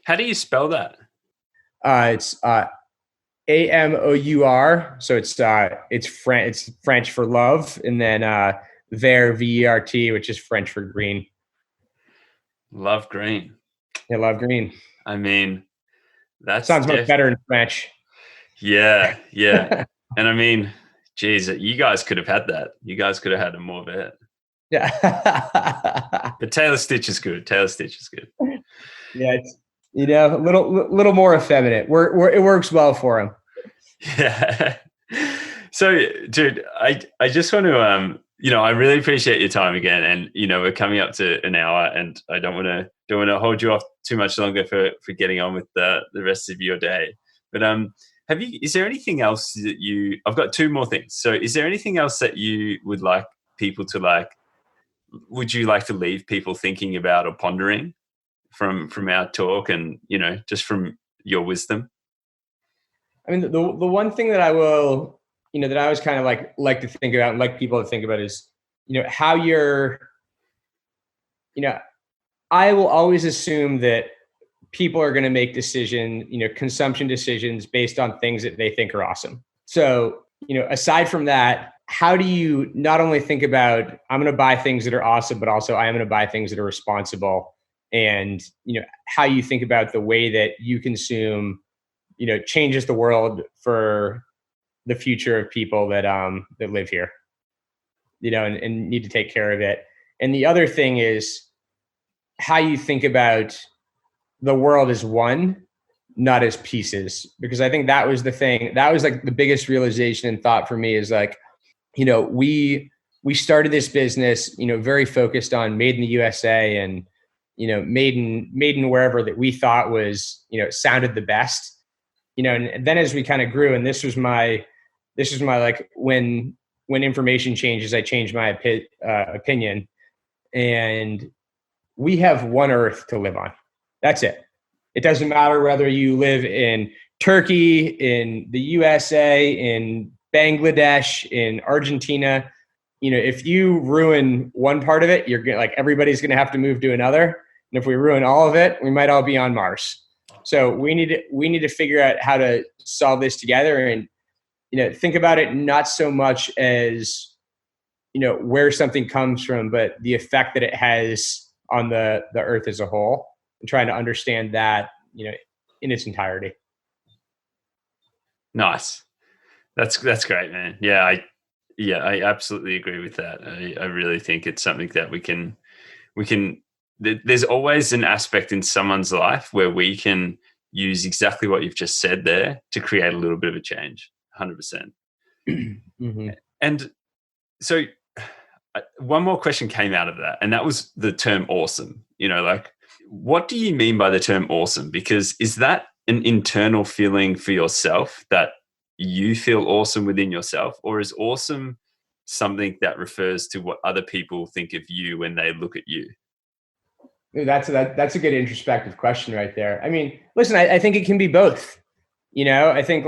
C: How do you spell that?
A: It's Amour. So it's French for love, and then Vert, VERT, which is French for green.
C: Love green.
A: Yeah, love green.
C: I mean, that
A: sounds much better in French.
C: Yeah. And I mean, geez, you guys could have had that. You guys could have had a more vet.
A: Yeah.
C: But Taylor Stitch is good.
A: Yeah, it's a little more effeminate. It works well for him.
C: Yeah. So, dude, I just want to I really appreciate your time again, and we're coming up to an hour, and I don't want to hold you off too much longer for getting on with the rest of your day. But is there anything else that I've got two more things. So is there anything else that you would like people to would you like to leave people thinking about or pondering from our talk, and just from your wisdom?
A: I mean, the one thing that I will, that I always kind of like to think about and like people to think about is, how you're, I will always assume that people are going to make consumption decisions based on things that they think are awesome. So, aside from that, how do you not only think about, I'm going to buy things that are awesome, but also I am going to buy things that are responsible, and, how you think about the way that you consume, changes the world for the future of people that live here, and need to take care of it. And the other thing is how you think about the world as one, not as pieces, because I think that was the thing. That was like the biggest realization and thought for me is like, we started this business, very focused on made in the USA and, made in wherever that we thought was, sounded the best, and then as we kind of grew, and this was my like, when information changes, I change my opinion, and we have one earth to live on. That's it. It doesn't matter whether you live in Turkey, in the USA, in Bangladesh, in Argentina. If you ruin one part of it, you're gonna, everybody's going to have to move to another. And if we ruin all of it, we might all be on Mars. So we need to figure out how to solve this together, and think about it not so much as where something comes from, but the effect that it has on the earth as a whole, and trying to understand that in its entirety. Nice.
C: That's great, man. Yeah, I absolutely agree with that. I really think it's something that we can. There's always an aspect in someone's life where we can use exactly what you've just said there to create a little bit of a change. 100%. Mm-hmm. And so, one more question came out of that, and that was the term awesome. What do you mean by the term awesome? Because is that an internal feeling for yourself that you feel awesome within yourself, or is awesome something that refers to what other people think of you when they look at you?
A: That's a good introspective question right there. I mean, listen, I think it can be both. I think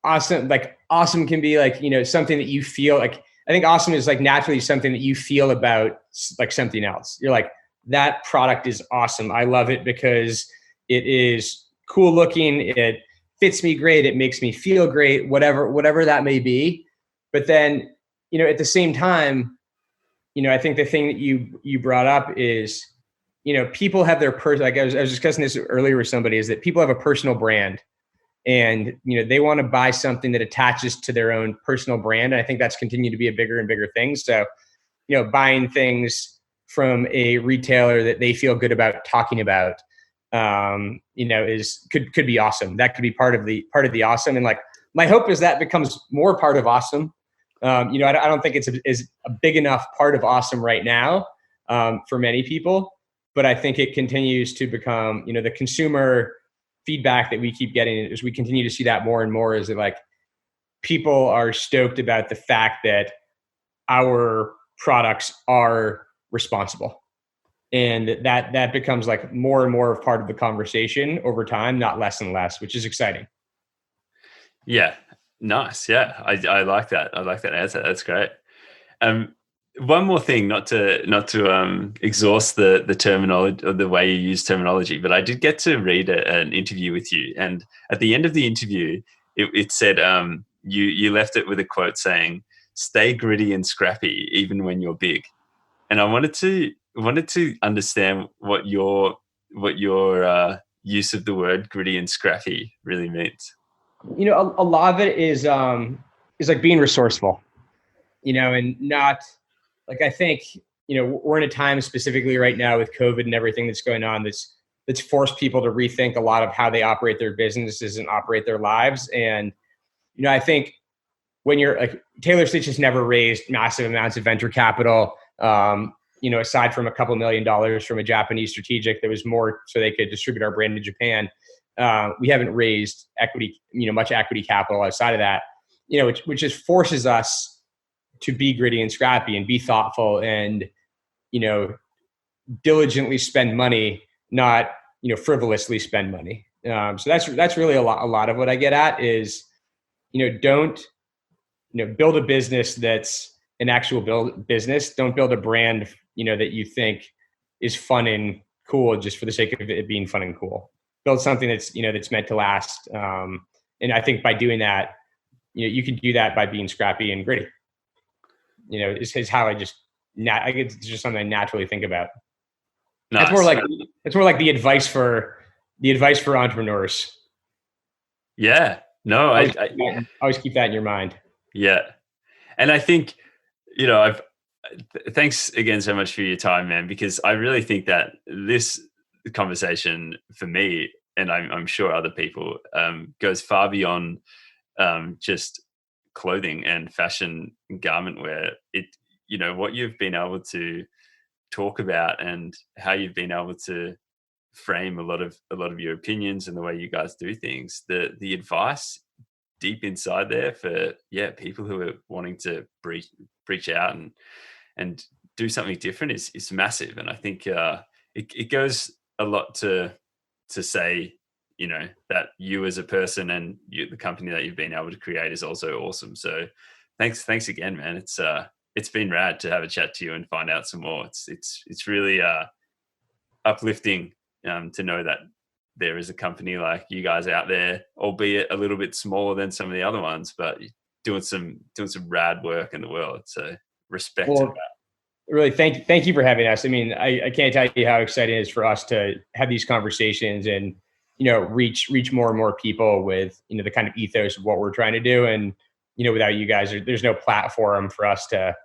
A: awesome can be something that you feel like. I think awesome is naturally something that you feel about something else. You're like, that product is awesome. I love it because it is cool looking. It fits me great. It makes me feel great, whatever that may be. But then, at the same time, I think the thing that you brought up is, people have their I was discussing this earlier with somebody, is that people have a personal brand. and they want to buy something that attaches to their own personal brand. And I think that's continued to be a bigger and bigger thing. So buying things from a retailer that they feel good about talking about, could be awesome. That could be part of the awesome. And like, my hope is that becomes more part of awesome. I don't think it's a big enough part of awesome right now for many people, but I think it continues to become, the consumer feedback that we keep getting as we continue to see that more and more is that like people are stoked about the fact that our products are responsible. And that becomes like more and more of part of the conversation over time, not less and less, which is exciting.
C: Yeah. Nice. Yeah. I like that. I like that answer. That's great. One more thing, not to exhaust the terminology or the way you use terminology, but I did get to read an interview with you. And at the end of the interview, it said, you left it with a quote saying, "Stay gritty and scrappy, even when you're big." And I wanted to understand what your use of the word gritty and scrappy really means.
A: A lot of it is like being resourceful, and not like, I think, we're in a time specifically right now with COVID and everything that's going on that's forced people to rethink a lot of how they operate their businesses and operate their lives. And, I think when you're like, Taylor Stitch has never raised massive amounts of venture capital, aside from a couple $1 million from a Japanese strategic that was more so they could distribute our brand in Japan. We haven't raised equity, much equity capital outside of that, which just forces us to be gritty and scrappy and be thoughtful and, diligently spend money, not, frivolously spend money. So that's really a lot of what I get at is, don't, build a business that's an actual business. Don't build a brand, that you think is fun and cool just for the sake of it being fun and cool. Build something that's, that's meant to last. And I think by doing that, you can do that by being scrappy and gritty. Is how I guess it's just something I naturally think about. Nice. That's more like the advice for entrepreneurs.
C: Yeah. No, I
A: always keep that in your mind.
C: Yeah. And I think, thanks again so much for your time, man, because I really think that this conversation for me, and I'm sure other people, goes far beyond just clothing and fashion and garment wear. What you've been able to talk about and how you've been able to frame a lot of your opinions and the way you guys do things, the advice deep inside there for people who are wanting to breach out and do something different is massive. And I think it goes a lot to say, that you as a person and the company that you've been able to create is also awesome. So thanks again, man. It's been rad to have a chat to you and find out some more. It's really uplifting to know that there is a company like you guys out there, albeit a little bit smaller than some of the other ones, but doing some rad work in the world. So respect to that.
A: Really, thank you for having us. I mean, I can't tell you how exciting it is for us to have these conversations and, reach more and more people with, the kind of ethos of what we're trying to do. And, without you guys, there's no platform for us to,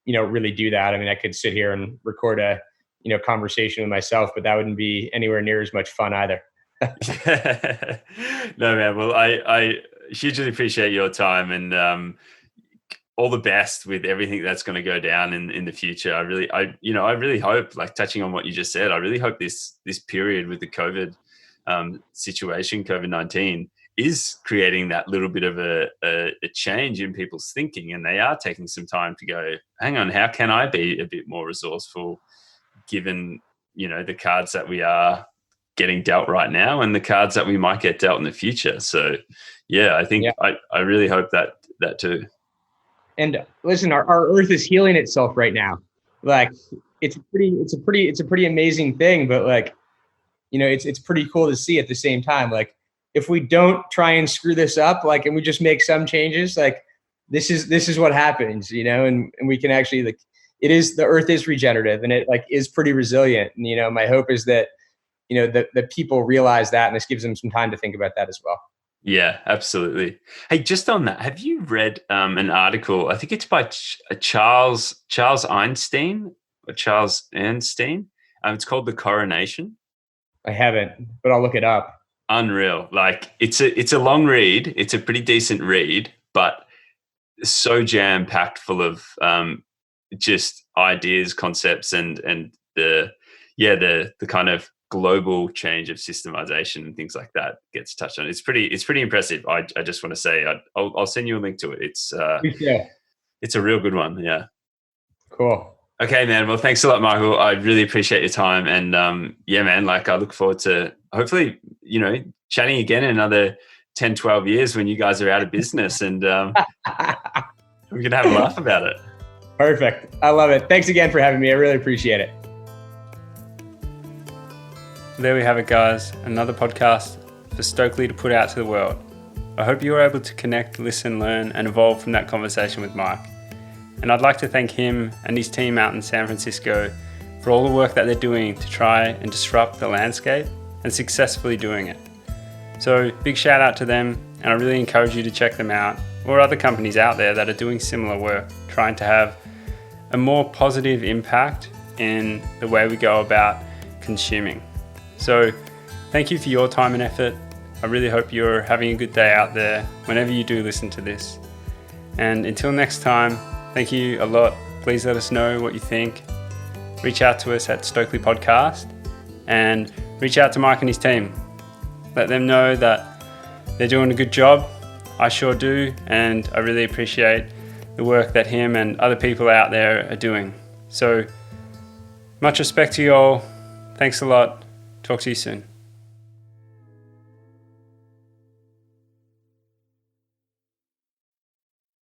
A: really do that. I mean, I could sit here and record a, conversation with myself, but that wouldn't be anywhere near as much fun either.
C: No, man. Well, I hugely appreciate your time and all the best with everything that's going to go down in the future. I really hope, like touching on what you just said, I really hope this period with the COVID situation, COVID-19, is creating that little bit of a change in people's thinking, and they are taking some time to go, hang on, how can I be a bit more resourceful given, the cards that we are getting dealt right now and the cards that we might get dealt in the future. So I think I really hope that too.
A: And listen, our earth is healing itself right now. Like it's a pretty amazing thing, but like, it's pretty cool to see at the same time. Like if we don't try and screw this up, like, and we just make some changes, like this is what happens, and we can actually, like, the earth is regenerative and it like is pretty resilient. And, my hope is that, that people realize that, and this gives them some time to think about that as well.
C: Yeah, absolutely. Hey, just on that, have you read an article? I think it's by Charles Einstein or Charles Ernstein. It's called The Coronation.
A: I haven't, but I'll look it up.
C: Unreal. Like it's a long read. It's a pretty decent read, but so jam packed full of just ideas, concepts, and the kind of global change of systemization and things like that gets touched on. It's pretty impressive. I just want to say I'll send you a link to it. It's a real good one. Yeah.
A: Cool.
C: Okay, man. Well, thanks a lot, Michael. I really appreciate your time. And yeah, man, like I look forward to hopefully, chatting again in another 10, 12 years when you guys are out of business and we can have a laugh about it.
A: Perfect. I love it. Thanks again for having me. I really appreciate it.
B: There we have it, guys. Another podcast for Stokely to put out to the world. I hope you were able to connect, listen, learn, and evolve from that conversation with Mike. And I'd like to thank him and his team out in San Francisco for all the work that they're doing to try and disrupt the landscape and successfully doing it. So big shout out to them, and I really encourage you to check them out or other companies out there that are doing similar work, trying to have a more positive impact in the way we go about consuming. So thank you for your time and effort. I really hope you're having a good day out there whenever you do listen to this. And until next time, thank you a lot. Please let us know what you think. Reach out to us at Stokely Podcast and reach out to Mike and his team. Let them know that they're doing a good job. I sure do. And I really appreciate the work that him and other people out there are doing. So much respect to you all. Thanks a lot. Talk to you soon.